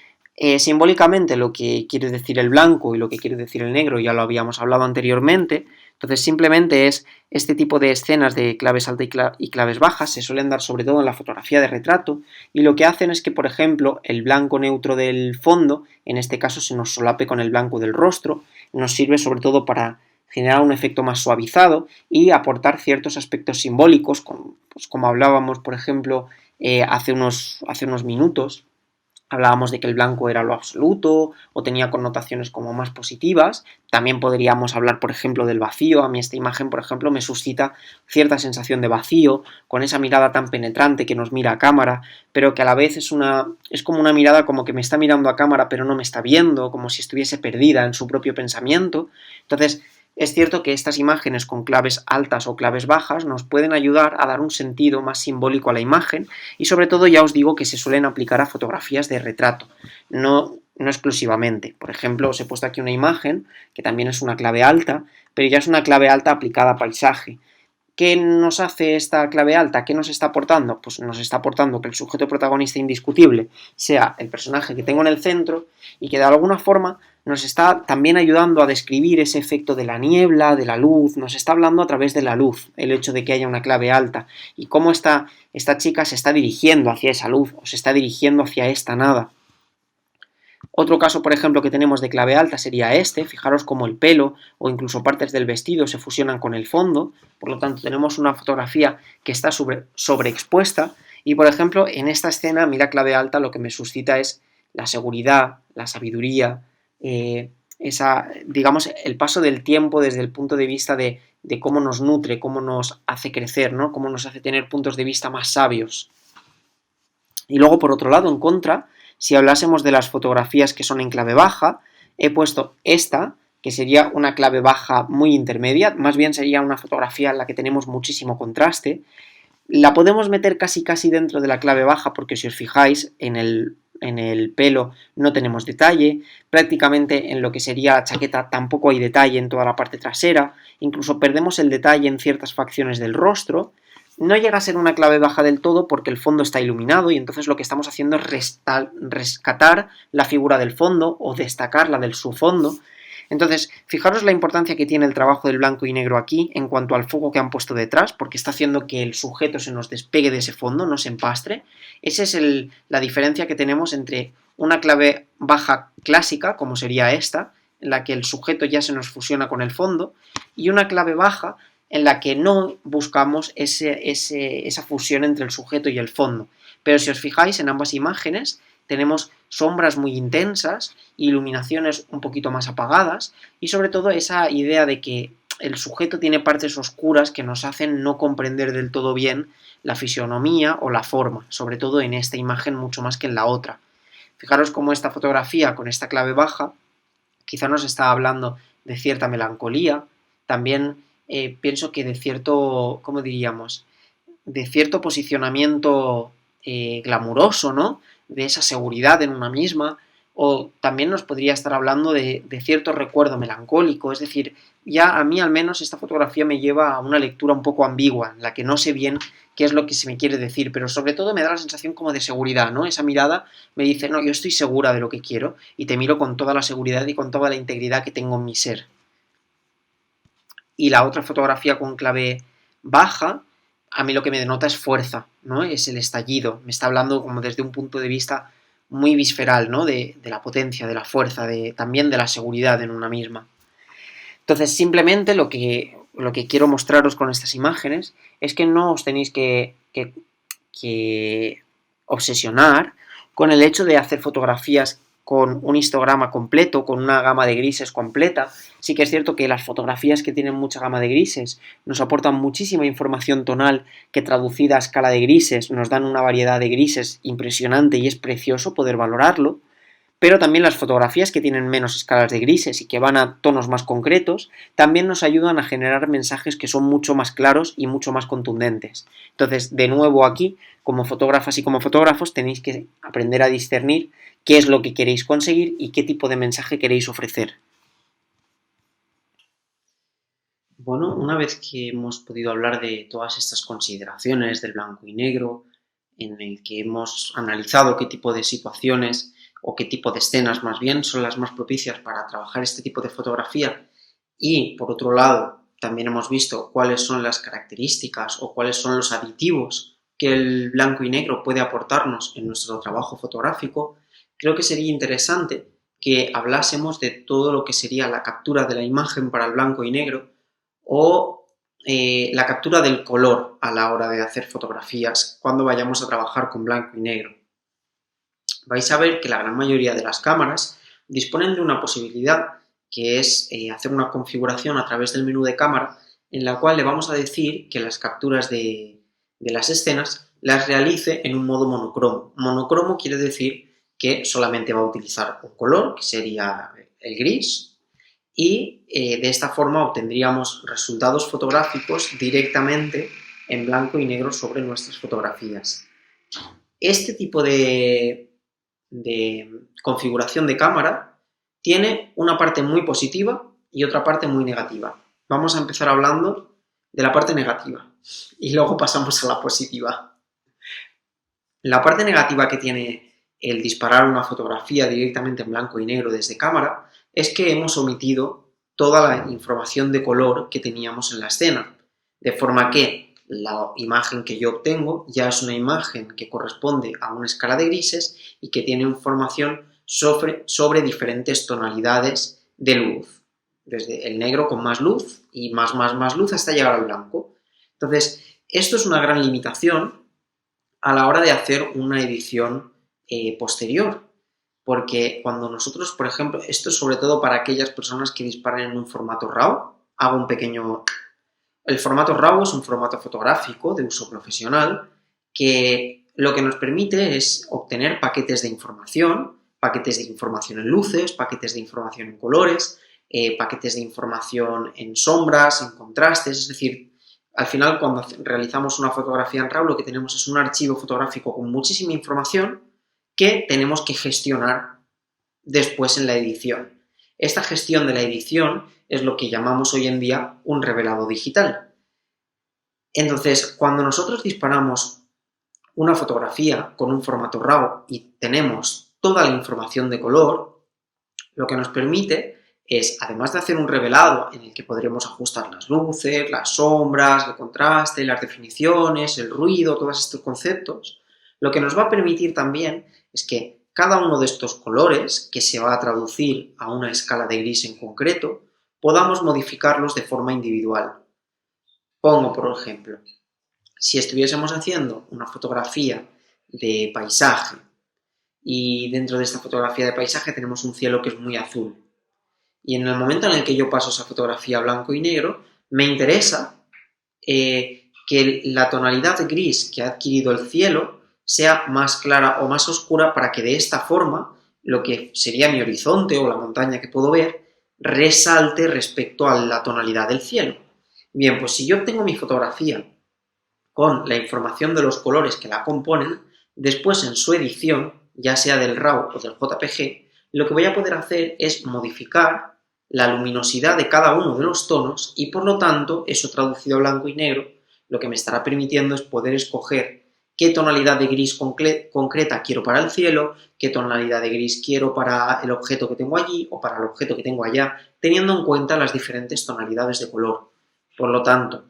A: simbólicamente lo que quiere decir el blanco y lo que quiere decir el negro ya lo habíamos hablado anteriormente. Entonces simplemente es este tipo de escenas de claves alta y claves bajas, se suelen dar sobre todo en la fotografía de retrato, y lo que hacen es que, por ejemplo, el blanco neutro del fondo, en este caso se nos solape con el blanco del rostro, nos sirve sobre todo para generar un efecto más suavizado y aportar ciertos aspectos simbólicos, como hablábamos, por ejemplo, hace unos minutos. Hablábamos de que el blanco era lo absoluto o tenía connotaciones como más positivas. También podríamos hablar, por ejemplo, del vacío. A mí esta imagen, por ejemplo, me suscita cierta sensación de vacío, con esa mirada tan penetrante que nos mira a cámara, pero que a la vez es como una mirada como que me está mirando a cámara pero no me está viendo, como si estuviese perdida en su propio pensamiento. Entonces, es cierto que estas imágenes con claves altas o claves bajas nos pueden ayudar a dar un sentido más simbólico a la imagen y sobre todo ya os digo que se suelen aplicar a fotografías de retrato, no exclusivamente. Por ejemplo, os he puesto aquí una imagen que también es una clave alta, pero ya es una clave alta aplicada a paisaje. ¿Qué nos hace esta clave alta? ¿Qué nos está aportando? Pues nos está aportando que el sujeto protagonista indiscutible sea el personaje que tengo en el centro y que de alguna forma nos está también ayudando a describir ese efecto de la niebla, de la luz, nos está hablando a través de la luz, el hecho de que haya una clave alta y cómo esta chica se está dirigiendo hacia esa luz o se está dirigiendo hacia esta nada. Otro caso, por ejemplo, que tenemos de clave alta sería este, fijaros cómo el pelo o incluso partes del vestido se fusionan con el fondo, por lo tanto tenemos una fotografía que está sobreexpuesta y, por ejemplo, en esta escena, mira clave alta, lo que me suscita es la seguridad, la sabiduría, digamos, el paso del tiempo desde el punto de vista de cómo nos nutre, cómo nos hace crecer, ¿no? Cómo nos hace tener puntos de vista más sabios. Y luego, por otro lado, en contra, si hablásemos de las fotografías que son en clave baja, he puesto esta, que sería una clave baja muy intermedia, más bien sería una fotografía en la que tenemos muchísimo contraste. La podemos meter casi dentro de la clave baja porque si os fijáis en el pelo no tenemos detalle, prácticamente en lo que sería la chaqueta tampoco hay detalle en toda la parte trasera, incluso perdemos el detalle en ciertas facciones del rostro. No llega a ser una clave baja del todo porque el fondo está iluminado y entonces lo que estamos haciendo es rescatar la figura del fondo o destacarla del subfondo. Entonces, fijaros la importancia que tiene el trabajo del blanco y negro aquí en cuanto al foco que han puesto detrás, porque está haciendo que el sujeto se nos despegue de ese fondo, no se empastre. Esa es la diferencia que tenemos entre una clave baja clásica, como sería esta, en la que el sujeto ya se nos fusiona con el fondo, y una clave baja en la que no buscamos esa fusión entre el sujeto y el fondo. Pero si os fijáis en ambas imágenes, tenemos sombras muy intensas, iluminaciones un poquito más apagadas y sobre todo esa idea de que el sujeto tiene partes oscuras que nos hacen no comprender del todo bien la fisionomía o la forma, sobre todo en esta imagen mucho más que en la otra. Fijaros cómo esta fotografía con esta clave baja quizá nos está hablando de cierta melancolía, también pienso que de cierto, ¿cómo diríamos? De cierto posicionamiento glamuroso, ¿no? De esa seguridad en una misma, o también nos podría estar hablando de cierto recuerdo melancólico, es decir, ya a mí al menos esta fotografía me lleva a una lectura un poco ambigua, en la que no sé bien qué es lo que se me quiere decir, pero sobre todo me da la sensación como de seguridad, ¿no? Esa mirada me dice, no, yo estoy segura de lo que quiero y te miro con toda la seguridad y con toda la integridad que tengo en mi ser. Y la otra fotografía con clave baja, a mí lo que me denota es fuerza, ¿no? Es el estallido. Me está hablando como desde un punto de vista muy visceral, ¿no? De la potencia, de la fuerza, también de la seguridad en una misma. Entonces, simplemente lo que quiero mostraros con estas imágenes es que no os tenéis que obsesionar con el hecho de hacer fotografías con un histograma completo, con una gama de grises completa. Sí que es cierto que las fotografías que tienen mucha gama de grises nos aportan muchísima información tonal que traducida a escala de grises nos dan una variedad de grises impresionante y es precioso poder valorarlo, pero también las fotografías que tienen menos escalas de grises y que van a tonos más concretos también nos ayudan a generar mensajes que son mucho más claros y mucho más contundentes. Entonces, de nuevo aquí, como fotógrafas y como fotógrafos, tenéis que aprender a discernir qué es lo que queréis conseguir y qué tipo de mensaje queréis ofrecer. Bueno, una vez que hemos podido hablar de todas estas consideraciones del blanco y negro, en el que hemos analizado qué tipo de situaciones o qué tipo de escenas más bien son las más propicias para trabajar este tipo de fotografía y, por otro lado, también hemos visto cuáles son las características o cuáles son los aditivos que el blanco y negro puede aportarnos en nuestro trabajo fotográfico. Creo que sería interesante que hablásemos de todo lo que sería la captura de la imagen para el blanco y negro o la captura del color a la hora de hacer fotografías cuando vayamos a trabajar con blanco y negro. Vais a ver que la gran mayoría de las cámaras disponen de una posibilidad que es hacer una configuración a través del menú de cámara en la cual le vamos a decir que las capturas de las escenas las realice en un modo monocromo. Monocromo quiere decir que solamente va a utilizar un color, que sería el gris, y de esta forma obtendríamos resultados fotográficos directamente en blanco y negro sobre nuestras fotografías. Este tipo de configuración de cámara tiene una parte muy positiva y otra parte muy negativa. Vamos a empezar hablando de la parte negativa y luego pasamos a la positiva. La parte negativa que tiene el disparar una fotografía directamente en blanco y negro desde cámara es que hemos omitido toda la información de color que teníamos en la escena, de forma que la imagen que yo obtengo ya es una imagen que corresponde a una escala de grises y que tiene información sobre diferentes tonalidades de luz, desde el negro con más luz y más luz hasta llegar al blanco. Entonces, esto es una gran limitación a la hora de hacer una edición posterior, porque cuando nosotros, por ejemplo, esto es sobre todo para aquellas personas que disparan en un formato RAW, hago un pequeño... El formato RAW es un formato fotográfico de uso profesional que lo que nos permite es obtener paquetes de información en luces, paquetes de información en colores, paquetes de información en sombras, en contrastes, es decir, al final cuando realizamos una fotografía en RAW lo que tenemos es un archivo fotográfico con muchísima información que tenemos que gestionar después en la edición. Esta gestión de la edición es lo que llamamos hoy en día un revelado digital. Entonces, cuando nosotros disparamos una fotografía con un formato RAW y tenemos toda la información de color, lo que nos permite es, además de hacer un revelado en el que podremos ajustar las luces, las sombras, el contraste, las definiciones, el ruido, todos estos conceptos, lo que nos va a permitir también es que cada uno de estos colores, que se va a traducir a una escala de gris en concreto, podamos modificarlos de forma individual. Pongo, por ejemplo, si estuviésemos haciendo una fotografía de paisaje y dentro de esta fotografía de paisaje tenemos un cielo que es muy azul, y en el momento en el que yo paso esa fotografía a blanco y negro, me interesa que la tonalidad gris que ha adquirido el cielo sea más clara o más oscura para que de esta forma lo que sería mi horizonte o la montaña que puedo ver resalte respecto a la tonalidad del cielo. Bien, pues si yo obtengo mi fotografía con la información de los colores que la componen, después en su edición, ya sea del RAW o del JPG, lo que voy a poder hacer es modificar la luminosidad de cada uno de los tonos y por lo tanto, eso traducido a blanco y negro, lo que me estará permitiendo es poder escoger qué tonalidad de gris concreta quiero para el cielo, qué tonalidad de gris quiero para el objeto que tengo allí o para el objeto que tengo allá, teniendo en cuenta las diferentes tonalidades de color. Por lo tanto,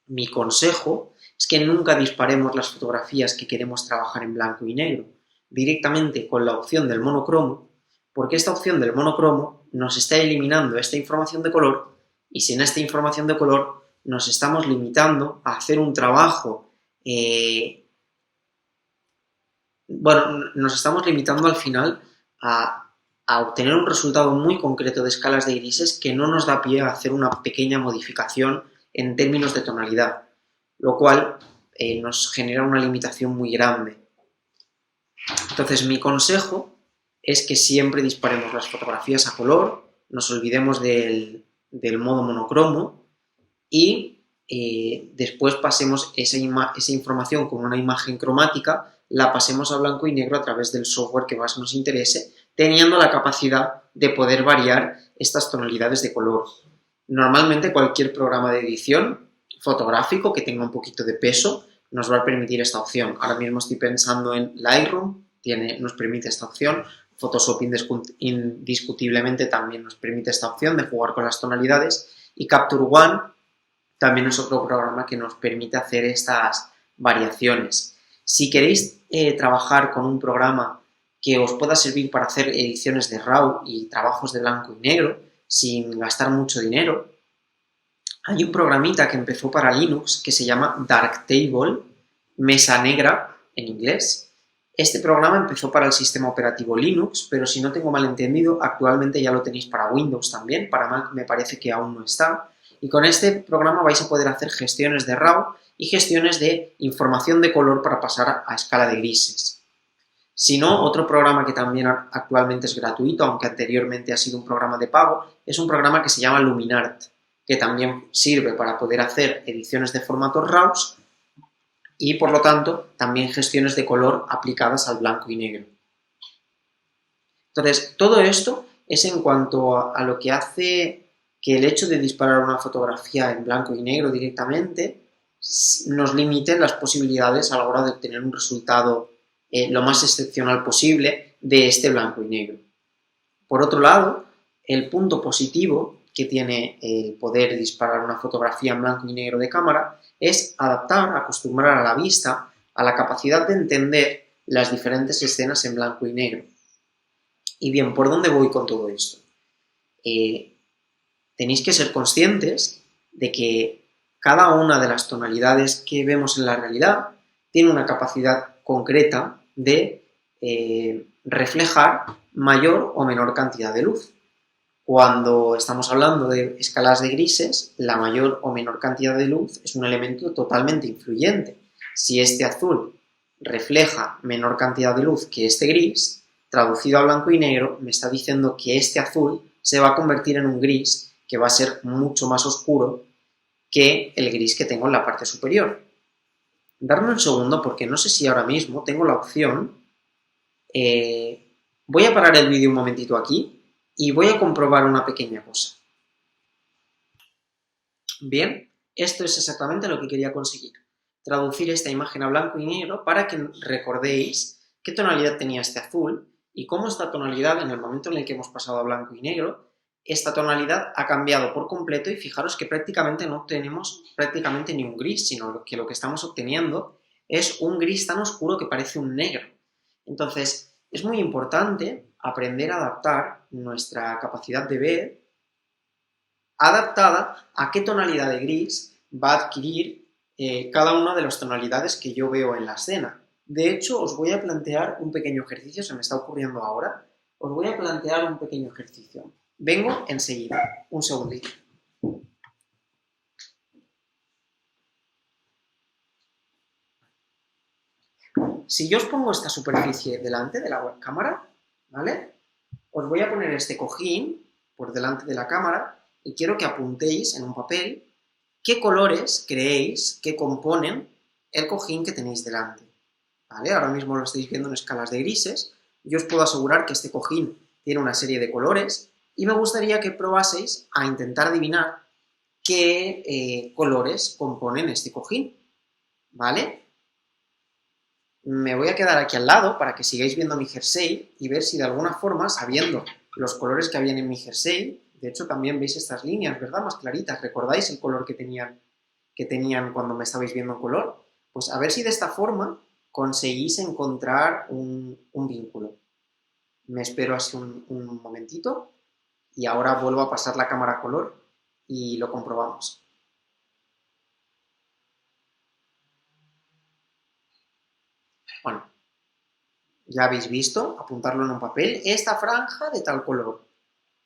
A: mi consejo es que nunca disparemos las fotografías que queremos trabajar en blanco y negro directamente con la opción del monocromo, porque esta opción del monocromo nos está eliminando esta información de color y sin esta información de color nos estamos limitando a hacer un trabajo nos estamos limitando al final a obtener un resultado muy concreto de escalas de grises que no nos da pie a hacer una pequeña modificación en términos de tonalidad, lo cual nos genera una limitación muy grande. Entonces, mi consejo es que siempre disparemos las fotografías a color, nos olvidemos del modo monocromo y después pasemos esa información con una imagen cromática, la pasemos a blanco y negro a través del software que más nos interese, teniendo la capacidad de poder variar estas tonalidades de color. Normalmente cualquier programa de edición fotográfico que tenga un poquito de peso nos va a permitir esta opción. Ahora mismo estoy pensando en Lightroom, nos permite esta opción. Photoshop indiscutiblemente también nos permite esta opción de jugar con las tonalidades y Capture One también es otro programa que nos permite hacer estas variaciones. Si queréis trabajar con un programa que os pueda servir para hacer ediciones de RAW y trabajos de blanco y negro sin gastar mucho dinero, hay un programita que empezó para Linux que se llama Darktable, Mesa Negra en inglés. Este programa empezó para el sistema operativo Linux, pero si no tengo mal entendido, actualmente ya lo tenéis para Windows también, para Mac me parece que aún no está. Y con este programa vais a poder hacer gestiones de RAW y gestiones de información de color para pasar a escala de grises. Si no, otro programa que también actualmente es gratuito, aunque anteriormente ha sido un programa de pago, es un programa que se llama Luminart, que también sirve para poder hacer ediciones de formatos RAWs y, por lo tanto, también gestiones de color aplicadas al blanco y negro. Entonces, todo esto es en cuanto a lo que hace que el hecho de disparar una fotografía en blanco y negro directamente nos limite las posibilidades a la hora de obtener un resultado lo más excepcional posible de este blanco y negro. Por otro lado, el punto positivo que tiene el poder disparar una fotografía en blanco y negro de cámara es adaptar, acostumbrar a la vista a la capacidad de entender las diferentes escenas en blanco y negro. Y bien, ¿por dónde voy con todo esto? Tenéis que ser conscientes de que cada una de las tonalidades que vemos en la realidad tiene una capacidad concreta de reflejar mayor o menor cantidad de luz. Cuando estamos hablando de escalas de grises, la mayor o menor cantidad de luz es un elemento totalmente influyente. Si este azul refleja menor cantidad de luz que este gris, traducido a blanco y negro, me está diciendo que este azul se va a convertir en un gris que va a ser mucho más oscuro que el gris que tengo en la parte superior. Darme un segundo porque no sé si ahora mismo tengo la opción. Voy a parar el vídeo un momentito aquí y voy a comprobar una pequeña cosa. Bien, esto es exactamente lo que quería conseguir. Traducir esta imagen a blanco y negro para que recordéis qué tonalidad tenía este azul y cómo esta tonalidad, en el momento en el que hemos pasado a blanco y negro, esta tonalidad ha cambiado por completo y fijaros que prácticamente no obtenemos prácticamente ni un gris, sino que lo que estamos obteniendo es un gris tan oscuro que parece un negro. Entonces, es muy importante aprender a adaptar nuestra capacidad de ver adaptada a qué tonalidad de gris va a adquirir cada una de las tonalidades que yo veo en la escena. De hecho, os voy a plantear un pequeño ejercicio, se me está ocurriendo ahora. Os voy a plantear un pequeño ejercicio. Vengo enseguida, un segundito. Si yo os pongo esta superficie delante de la cámara, ¿vale? Os voy a poner este cojín por delante de la cámara y quiero que apuntéis en un papel qué colores creéis que componen el cojín que tenéis delante. ¿Vale? Ahora mismo lo estáis viendo en escalas de grises. Yo os puedo asegurar que este cojín tiene una serie de colores y me gustaría que probaseis a intentar adivinar qué colores componen este cojín. ¿Vale? Me voy a quedar aquí al lado para que sigáis viendo mi jersey y ver si de alguna forma, sabiendo los colores que habían en mi jersey, de hecho también veis estas líneas, ¿verdad? Más claritas. ¿Recordáis el color que tenían cuando me estabais viendo en color? Pues a ver si de esta forma conseguís encontrar un vínculo. Me espero así un momentito y ahora vuelvo a pasar la cámara a color y lo comprobamos. Bueno, ya habéis visto, apuntarlo en un papel, esta franja de tal color.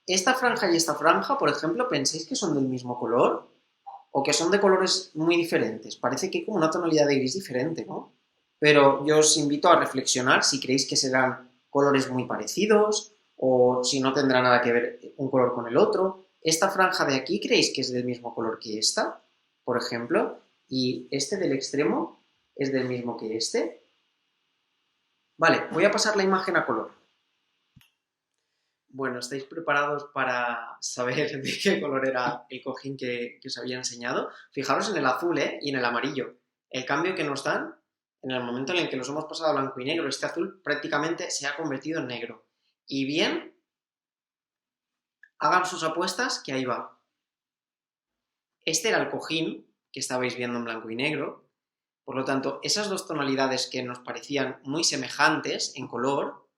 A: Esta franja y esta franja, por ejemplo, ¿pensáis que son del mismo color? ¿O que son de colores muy diferentes? Parece que hay como una tonalidad de gris diferente, ¿no? Pero yo os invito a reflexionar si creéis que serán colores muy parecidos o si no tendrá nada que ver un color con el otro. ¿Esta franja de aquí creéis que es del mismo color que esta, por ejemplo? ¿Y este del extremo es del mismo que este? Vale, voy a pasar la imagen a color. Bueno, ¿estáis preparados para saber de qué color era el cojín que os había enseñado? Fijaros en el azul, y en el amarillo. El cambio que nos dan en el momento en el que los hemos pasado a blanco y negro, este azul prácticamente se ha convertido en negro. Y bien, hagan sus apuestas, que ahí va. este era el cojín que estabais viendo en blanco y negro. Por lo tanto, esas dos tonalidades que nos parecían muy semejantes en color,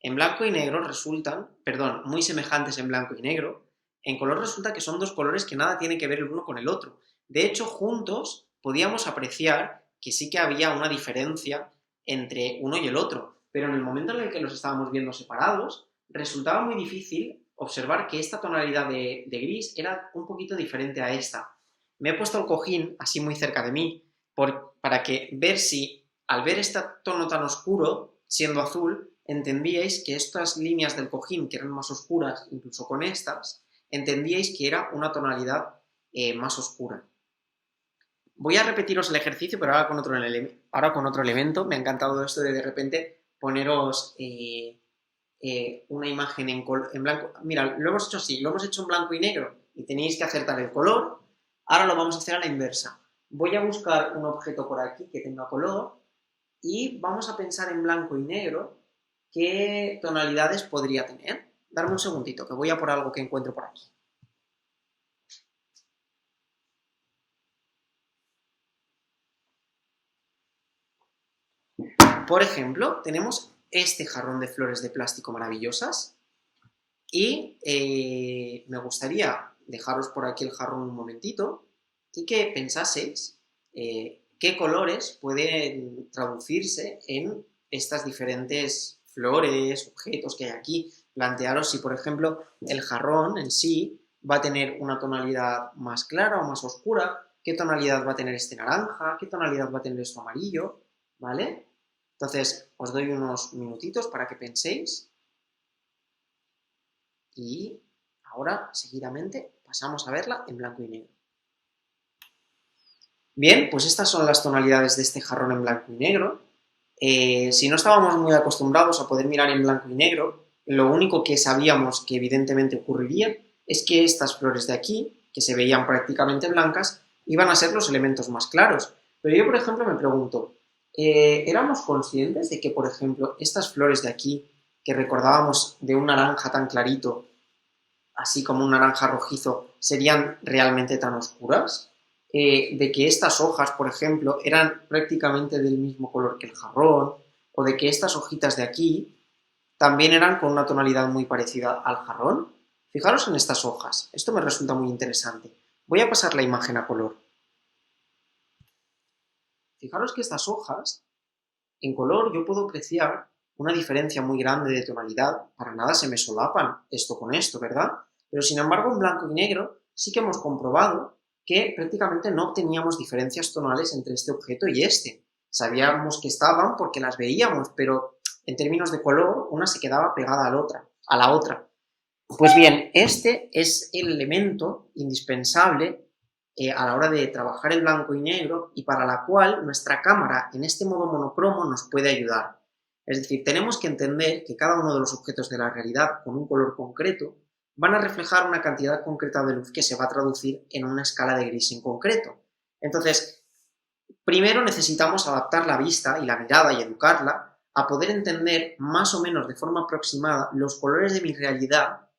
A: en blanco y negro resultan, perdón, muy semejantes en blanco y negro, en color resulta que son dos colores que nada tienen que ver el uno con el otro. De hecho, juntos podíamos apreciar que sí que había una diferencia entre uno y el otro, pero en el momento en el que los estábamos viendo separados, resultaba muy difícil observar que esta tonalidad de gris era un poquito diferente a esta. Me he puesto el cojín así muy cerca de mí para que ver si al ver este tono tan oscuro, siendo azul, entendíais que estas líneas del cojín, que eran más oscuras, incluso con estas, entendíais que era una tonalidad más oscura. Voy a repetiros el ejercicio, pero ahora con otro elemento. Me ha encantado esto de repente poneros una imagen en blanco. Mira, lo hemos hecho así, lo hemos hecho en blanco y negro y tenéis que acertar el color. Ahora lo vamos a hacer a la inversa. Voy a buscar un objeto por aquí que tenga color y vamos a pensar en blanco y negro qué tonalidades podría tener. Darme un segundito, que voy a por algo que encuentro por aquí. Por ejemplo, tenemos este jarrón de flores de plástico maravillosas y me gustaría dejaros por aquí el jarrón un momentito y que pensaseis qué colores pueden traducirse en estas diferentes flores, objetos que hay aquí. Plantearos si, por ejemplo, el jarrón en sí va a tener una tonalidad más clara o más oscura, qué tonalidad va a tener este naranja, qué tonalidad va a tener esto amarillo, ¿vale? Entonces, os doy unos minutitos para que penséis y ahora, seguidamente, pasamos a verla en blanco y negro. Bien, pues estas son las tonalidades de este jarrón en blanco y negro. Si no estábamos muy acostumbrados a poder mirar en blanco y negro, lo único que sabíamos que evidentemente ocurriría es que estas flores de aquí, que se veían prácticamente blancas, iban a ser los elementos más claros. Pero yo, por ejemplo, me pregunto, ¿éramos conscientes de que, por ejemplo, estas flores de aquí, que recordábamos de un naranja tan clarito, así como un naranja rojizo, serían realmente tan oscuras? De que estas hojas, por ejemplo, eran prácticamente del mismo color que el jarrón, o de que estas hojitas de aquí también eran con una tonalidad muy parecida al jarrón. Fijaros en estas hojas, esto me resulta muy interesante. Voy a pasar la imagen a color. Fijaros que estas hojas, en color yo puedo apreciar una diferencia muy grande de tonalidad, para nada se me solapan esto con esto, ¿verdad? Pero sin embargo en blanco y negro sí que hemos comprobado que prácticamente no obteníamos diferencias tonales entre este objeto y este. Sabíamos que estaban porque las veíamos, pero en términos de color una se quedaba pegada a la otra. Pues bien, este es el elemento indispensable a la hora de trabajar el blanco y negro y para la cual nuestra cámara en este modo monocromo nos puede ayudar. Es decir, tenemos que entender que cada uno de los objetos de la realidad con un color concreto van a reflejar una cantidad concreta de luz que se va a traducir en una escala de gris en concreto. Entonces, primero necesitamos adaptar la vista y la mirada y educarla a poder entender más o menos de forma aproximada los colores de mi realidad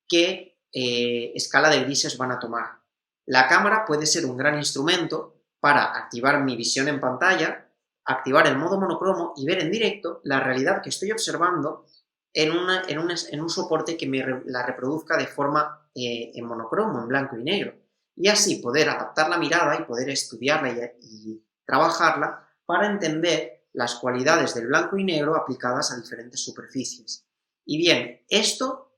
A: qué escala de grises van a tomar. La cámara puede ser un gran instrumento para activar mi visión en pantalla, activar el modo monocromo y ver en directo la realidad que estoy observando en un soporte que me la reproduzca de forma en monocromo, en blanco y negro. Y así poder adaptar la mirada y poder estudiarla y trabajarla para entender las cualidades del blanco y negro aplicadas a diferentes superficies. Y bien, esto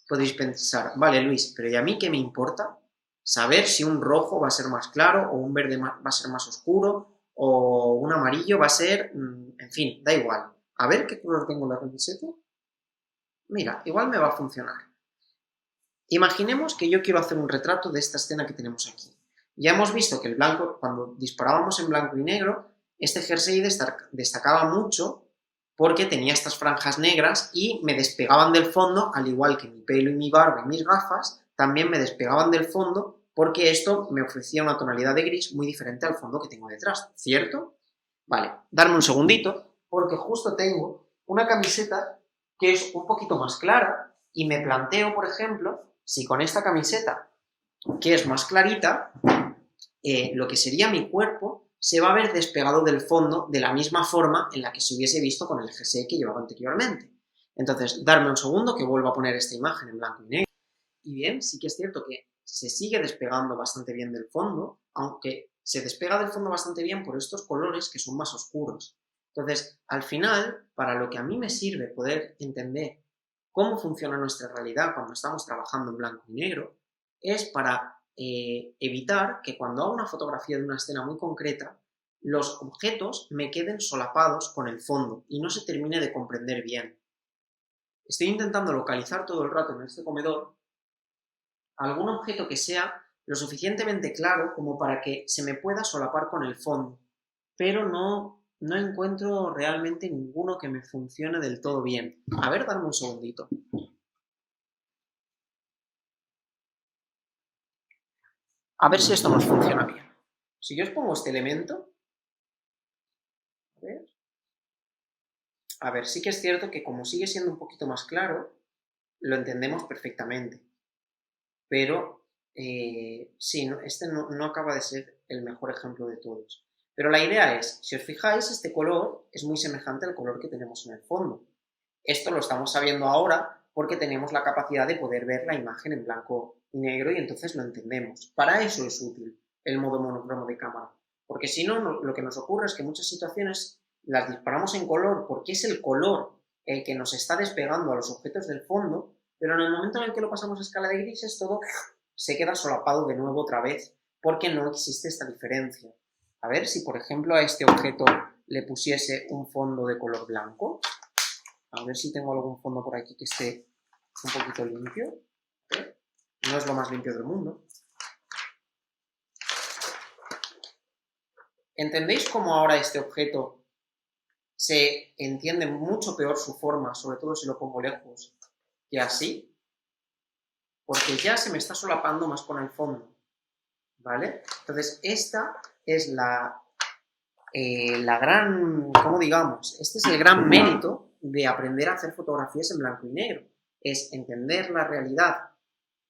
A: podéis pensar, vale Luis, pero ¿y a mí qué me importa? Saber si un rojo va a ser más claro o un verde va a ser más oscuro o un amarillo va a ser, en fin, da igual. A ver qué color tengo en la camiseta. Mira, igual me va a funcionar. Imaginemos que yo quiero hacer un retrato de esta escena que tenemos aquí. Ya hemos visto que el blanco, cuando disparábamos en blanco y negro, este jersey destacaba mucho porque tenía estas franjas negras y me despegaban del fondo, al igual que mi pelo y mi barba y mis gafas, también me despegaban del fondo porque esto me ofrecía una tonalidad de gris muy diferente al fondo que tengo detrás, ¿cierto? Vale, darme un segundito, porque justo tengo una camiseta que es un poquito más clara y me planteo, por ejemplo, si con esta camiseta que es más clarita, lo que sería mi cuerpo se va a ver despegado del fondo de la misma forma en la que se hubiese visto con el GSE que llevaba anteriormente. Entonces, darme un segundo que vuelvo a poner esta imagen en blanco y negro. Y bien, sí que es cierto que se sigue despegando bastante bien del fondo, aunque se despega del fondo bastante bien por estos colores que son más oscuros. Entonces, al final, para lo que a mí me sirve poder entender cómo funciona nuestra realidad cuando estamos trabajando en blanco y negro, es para evitar que cuando hago una fotografía de una escena muy concreta, los objetos me queden solapados con el fondo y no se termine de comprender bien. Estoy intentando localizar todo el rato en este comedor algún objeto que sea lo suficientemente claro como para que se me pueda solapar con el fondo, pero no encuentro realmente ninguno que me funcione del todo bien. A ver, dame un segundito. A ver si esto nos funciona bien. Si yo os pongo este elemento, a ver, sí que es cierto que como sigue siendo un poquito más claro, lo entendemos perfectamente. Pero sí, este no acaba de ser el mejor ejemplo de todos. Pero la idea es, si os fijáis, este color es muy semejante al color que tenemos en el fondo. Esto lo estamos sabiendo ahora porque tenemos la capacidad de poder ver la imagen en blanco y negro y entonces lo entendemos. Para eso es útil el modo monocromo de cámara. Porque si no, lo que nos ocurre es que muchas situaciones las disparamos en color porque es el color el que nos está despegando a los objetos del fondo, pero en el momento en el que lo pasamos a escala de grises, todo se queda solapado de nuevo otra vez, porque no existe esta diferencia. A ver si, por ejemplo, a este objeto le pusiese un fondo de color blanco. A ver si tengo algún fondo por aquí que esté un poquito limpio. No es lo más limpio del mundo. ¿Entendéis cómo ahora este objeto se entiende mucho peor su forma, sobre todo si lo pongo lejos, que así? Porque ya se me está solapando más con el fondo, ¿vale? Entonces, esta es la gran, ¿cómo digamos? Este es el gran mérito de aprender a hacer fotografías en blanco y negro. Es entender la realidad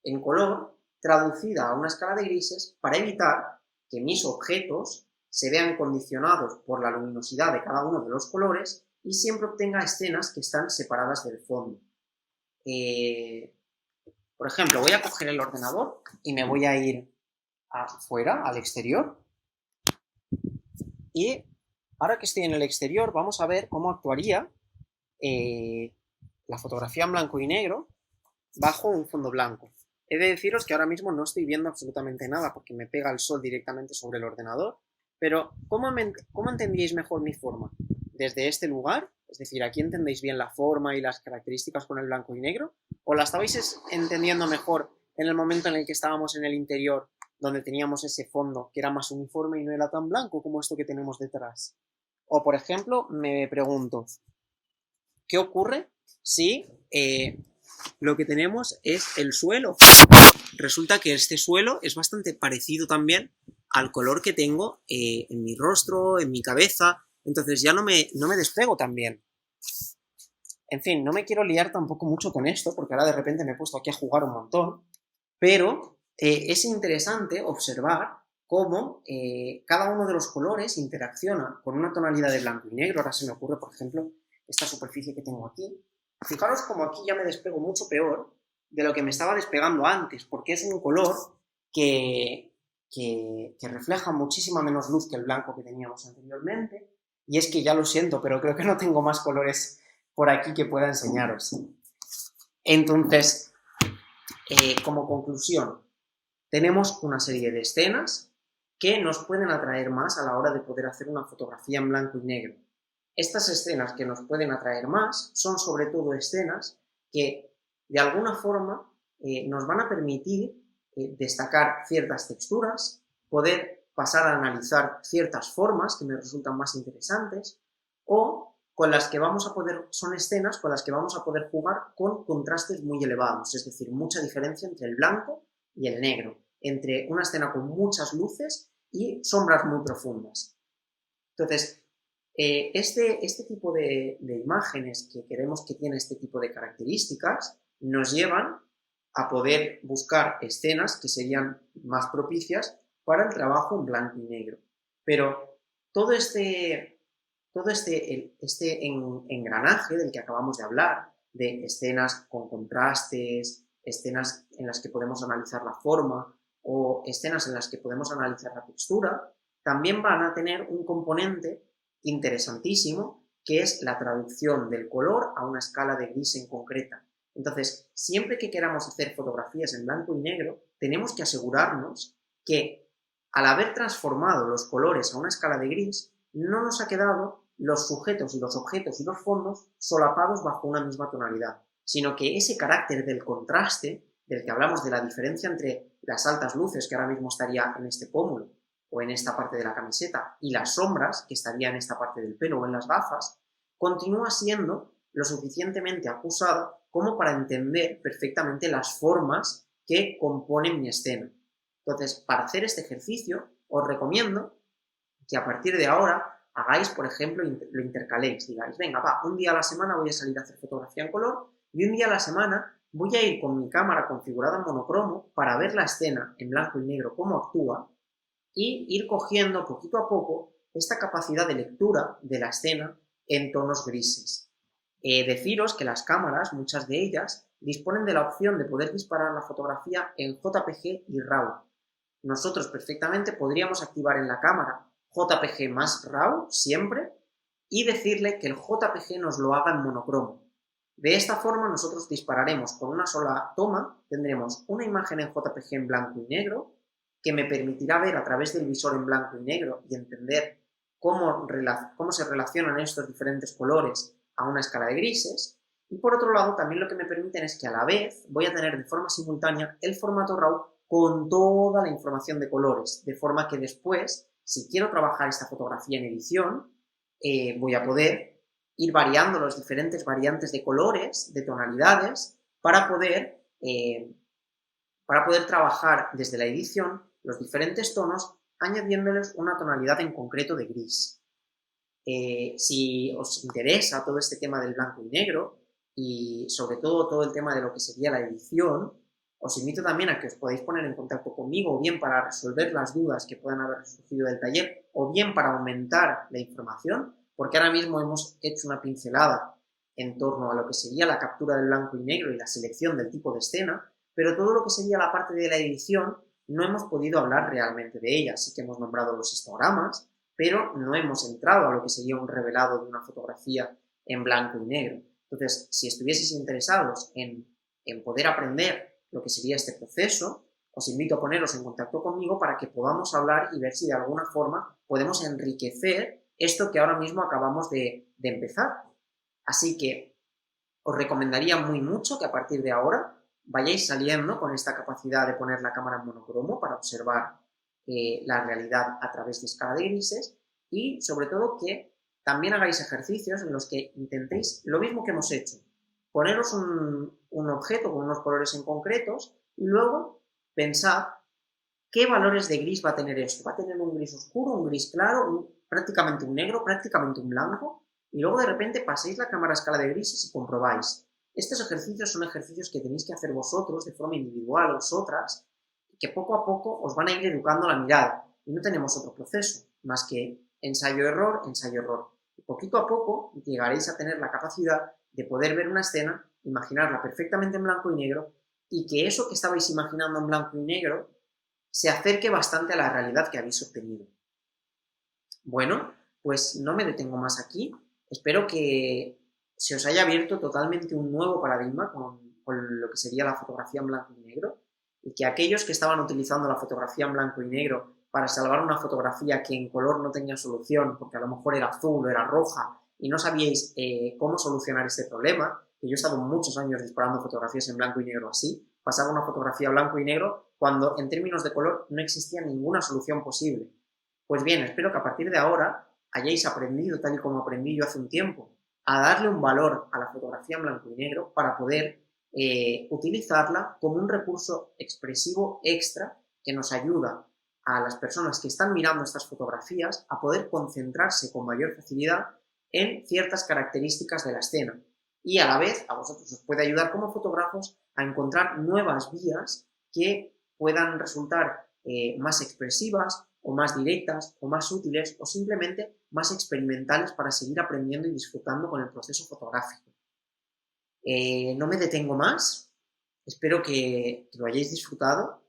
A: en color traducida a una escala de grises para evitar que mis objetos se vean condicionados por la luminosidad de cada uno de los colores y siempre obtenga escenas que están separadas del fondo. Por ejemplo, voy a coger el ordenador y me voy a ir afuera, al exterior, y ahora que estoy en el exterior vamos a ver cómo actuaría la fotografía en blanco y negro bajo un fondo blanco. He de deciros que ahora mismo no estoy viendo absolutamente nada porque me pega el sol directamente sobre el ordenador, pero ¿cómo entendíais mejor mi forma? ¿Desde este lugar? Es decir, ¿aquí entendéis bien la forma y las características con el blanco y negro? ¿O la estabais entendiendo mejor en el momento en el que estábamos en el interior, donde teníamos ese fondo que era más uniforme y no era tan blanco como esto que tenemos detrás? O, por ejemplo, me pregunto, ¿qué ocurre si lo que tenemos es el suelo? Resulta que este suelo es bastante parecido también al color que tengo en mi rostro, en mi cabeza, entonces ya no me despego tan bien. En fin, no me quiero liar tampoco mucho con esto, porque ahora de repente me he puesto aquí a jugar un montón, pero es interesante observar cómo cada uno de los colores interacciona con una tonalidad de blanco y negro. Ahora se me ocurre, por ejemplo, esta superficie que tengo aquí. Fijaros como aquí ya me despego mucho peor de lo que me estaba despegando antes, porque es un color que refleja muchísima menos luz que el blanco que teníamos anteriormente, y es que ya lo siento, pero creo que no tengo más colores por aquí que pueda enseñaros. Entonces, como conclusión, tenemos una serie de escenas que nos pueden atraer más a la hora de poder hacer una fotografía en blanco y negro. Estas escenas que nos pueden atraer más son sobre todo escenas que de alguna forma nos van a permitir destacar ciertas texturas, poder pasar a analizar ciertas formas que me resultan más interesantes, o con las que vamos a poder, son escenas con las que vamos a poder jugar con contrastes muy elevados, es decir, mucha diferencia entre el blanco y el negro, entre una escena con muchas luces y sombras muy profundas. Entonces, este tipo de imágenes que queremos que tiene este tipo de características nos llevan a poder buscar escenas que serían más propicias para el trabajo en blanco y negro. Pero todo este engranaje del que acabamos de hablar, de escenas con contrastes, escenas en las que podemos analizar la forma o escenas en las que podemos analizar la textura, también van a tener un componente interesantísimo que es la traducción del color a una escala de gris en concreta. Entonces, siempre que queramos hacer fotografías en blanco y negro, tenemos que asegurarnos que al haber transformado los colores a una escala de gris, no nos ha quedado los sujetos y los objetos y los fondos solapados bajo una misma tonalidad, sino que ese carácter del contraste, del que hablamos de la diferencia entre las altas luces, que ahora mismo estaría en este pómulo o en esta parte de la camiseta, y las sombras, que estaría en esta parte del pelo o en las gafas, continúa siendo lo suficientemente acusada como para entender perfectamente las formas que componen mi escena. Entonces, para hacer este ejercicio, os recomiendo que a partir de ahora hagáis, por ejemplo, lo intercaléis, digáis, venga, va, un día a la semana voy a salir a hacer fotografía en color y un día a la semana voy a ir con mi cámara configurada en monocromo para ver la escena en blanco y negro, cómo actúa, y ir cogiendo poquito a poco esta capacidad de lectura de la escena en tonos grises. Deciros que las cámaras, muchas de ellas, disponen de la opción de poder disparar la fotografía en JPG y RAW. Nosotros perfectamente podríamos activar en la cámara JPG más RAW siempre y decirle que el JPG nos lo haga en monocromo. De esta forma nosotros dispararemos con una sola toma, tendremos una imagen en JPG en blanco y negro que me permitirá ver a través del visor en blanco y negro y entender cómo se relacionan estos diferentes colores a una escala de grises. Y por otro lado, también lo que me permiten es que a la vez voy a tener de forma simultánea el formato RAW con toda la información de colores, de forma que después, si quiero trabajar esta fotografía en edición, voy a poder ir variando las diferentes variantes de colores, de tonalidades, para poder trabajar desde la edición los diferentes tonos, añadiéndoles una tonalidad en concreto de gris. Si os interesa todo este tema del blanco y negro y sobre todo el tema de lo que sería la edición, os invito también a que os podáis poner en contacto conmigo o bien para resolver las dudas que puedan haber surgido del taller o bien para aumentar la información, porque ahora mismo hemos hecho una pincelada en torno a lo que sería la captura del blanco y negro y la selección del tipo de escena, pero todo lo que sería la parte de la edición no hemos podido hablar realmente de ella. Sí que hemos nombrado los histogramas, pero no hemos entrado a lo que sería un revelado de una fotografía en blanco y negro. Entonces, si estuvieseis interesados en poder aprender lo que sería este proceso, os invito a poneros en contacto conmigo para que podamos hablar y ver si de alguna forma podemos enriquecer esto que ahora mismo acabamos de empezar. Así que os recomendaría muy mucho que a partir de ahora vayáis saliendo con esta capacidad de poner la cámara en monocromo para observar la realidad a través de escala de grises y sobre todo que también hagáis ejercicios en los que intentéis lo mismo que hemos hecho, poneros un objeto con unos colores en concretos y luego pensad qué valores de gris va a tener esto. ¿Va a tener un gris oscuro, un gris claro, prácticamente un negro, prácticamente un blanco? Y luego de repente paséis la cámara a escala de grises y comprobáis. Estos ejercicios son ejercicios que tenéis que hacer vosotros de forma individual, vosotras, que poco a poco os van a ir educando la mirada. Y no tenemos otro proceso más que ensayo-error, ensayo-error. Y poquito a poco llegaréis a tener la capacidad de poder ver una escena, imaginarla perfectamente en blanco y negro y que eso que estabais imaginando en blanco y negro se acerque bastante a la realidad que habéis obtenido. Bueno, pues no me detengo más aquí. Espero que se os haya abierto totalmente un nuevo paradigma con lo que sería la fotografía en blanco y negro y que aquellos que estaban utilizando la fotografía en blanco y negro para salvar una fotografía que en color no tenía solución porque a lo mejor era azul o era roja y no sabíais cómo solucionar este problema, que yo he estado muchos años disparando fotografías en blanco y negro así, pasaba una fotografía blanco y negro cuando en términos de color no existía ninguna solución posible. Pues bien, espero que a partir de ahora hayáis aprendido, tal y como aprendí yo hace un tiempo, a darle un valor a la fotografía en blanco y negro para poder utilizarla como un recurso expresivo extra que nos ayuda a las personas que están mirando estas fotografías a poder concentrarse con mayor facilidad en ciertas características de la escena y a la vez a vosotros os puede ayudar como fotógrafos a encontrar nuevas vías que puedan resultar más expresivas o más directas o más útiles o simplemente más experimentales para seguir aprendiendo y disfrutando con el proceso fotográfico. No me detengo más, espero que lo hayáis disfrutado.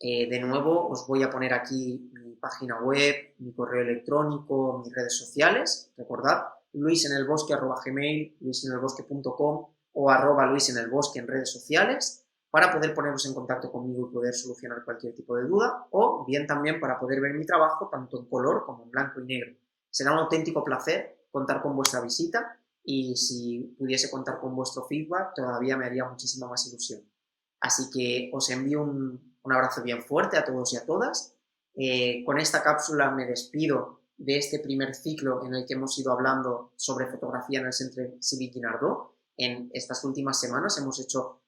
A: De nuevo os voy a poner aquí mi página web, mi correo electrónico, mis redes sociales, recordad, luisenelbosque@gmail, luisenelbosque.com o @luisenelbosque en redes sociales, para poder poneros en contacto conmigo y poder solucionar cualquier tipo de duda, o bien también para poder ver mi trabajo tanto en color como en blanco y negro. Será un auténtico placer contar con vuestra visita y si pudiese contar con vuestro feedback todavía me haría muchísima más ilusión. Así que os envío un abrazo bien fuerte a todos y a todas. Con esta cápsula me despido de este primer ciclo en el que hemos ido hablando sobre fotografía en el Centre Cívic Guinardó. En estas últimas semanas hemos hecho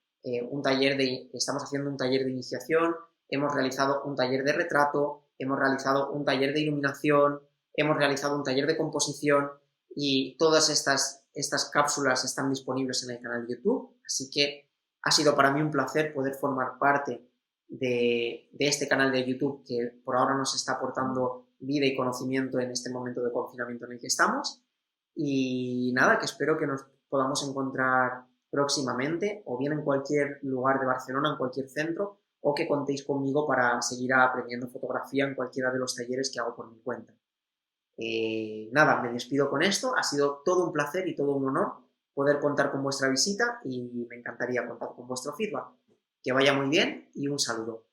A: estamos haciendo un taller de iniciación, hemos realizado un taller de retrato, hemos realizado un taller de iluminación, hemos realizado un taller de composición y todas estas cápsulas están disponibles en el canal de YouTube, así que ha sido para mí un placer poder formar parte de este canal de YouTube que por ahora nos está aportando vida y conocimiento en este momento de confinamiento en el que estamos. Y nada, que espero que nos podamos encontrar próximamente, o bien en cualquier lugar de Barcelona, en cualquier centro, o que contéis conmigo para seguir aprendiendo fotografía en cualquiera de los talleres que hago por mi cuenta. Nada, me despido con esto, ha sido todo un placer y todo un honor poder contar con vuestra visita y me encantaría contar con vuestro feedback. Que vaya muy bien y un saludo.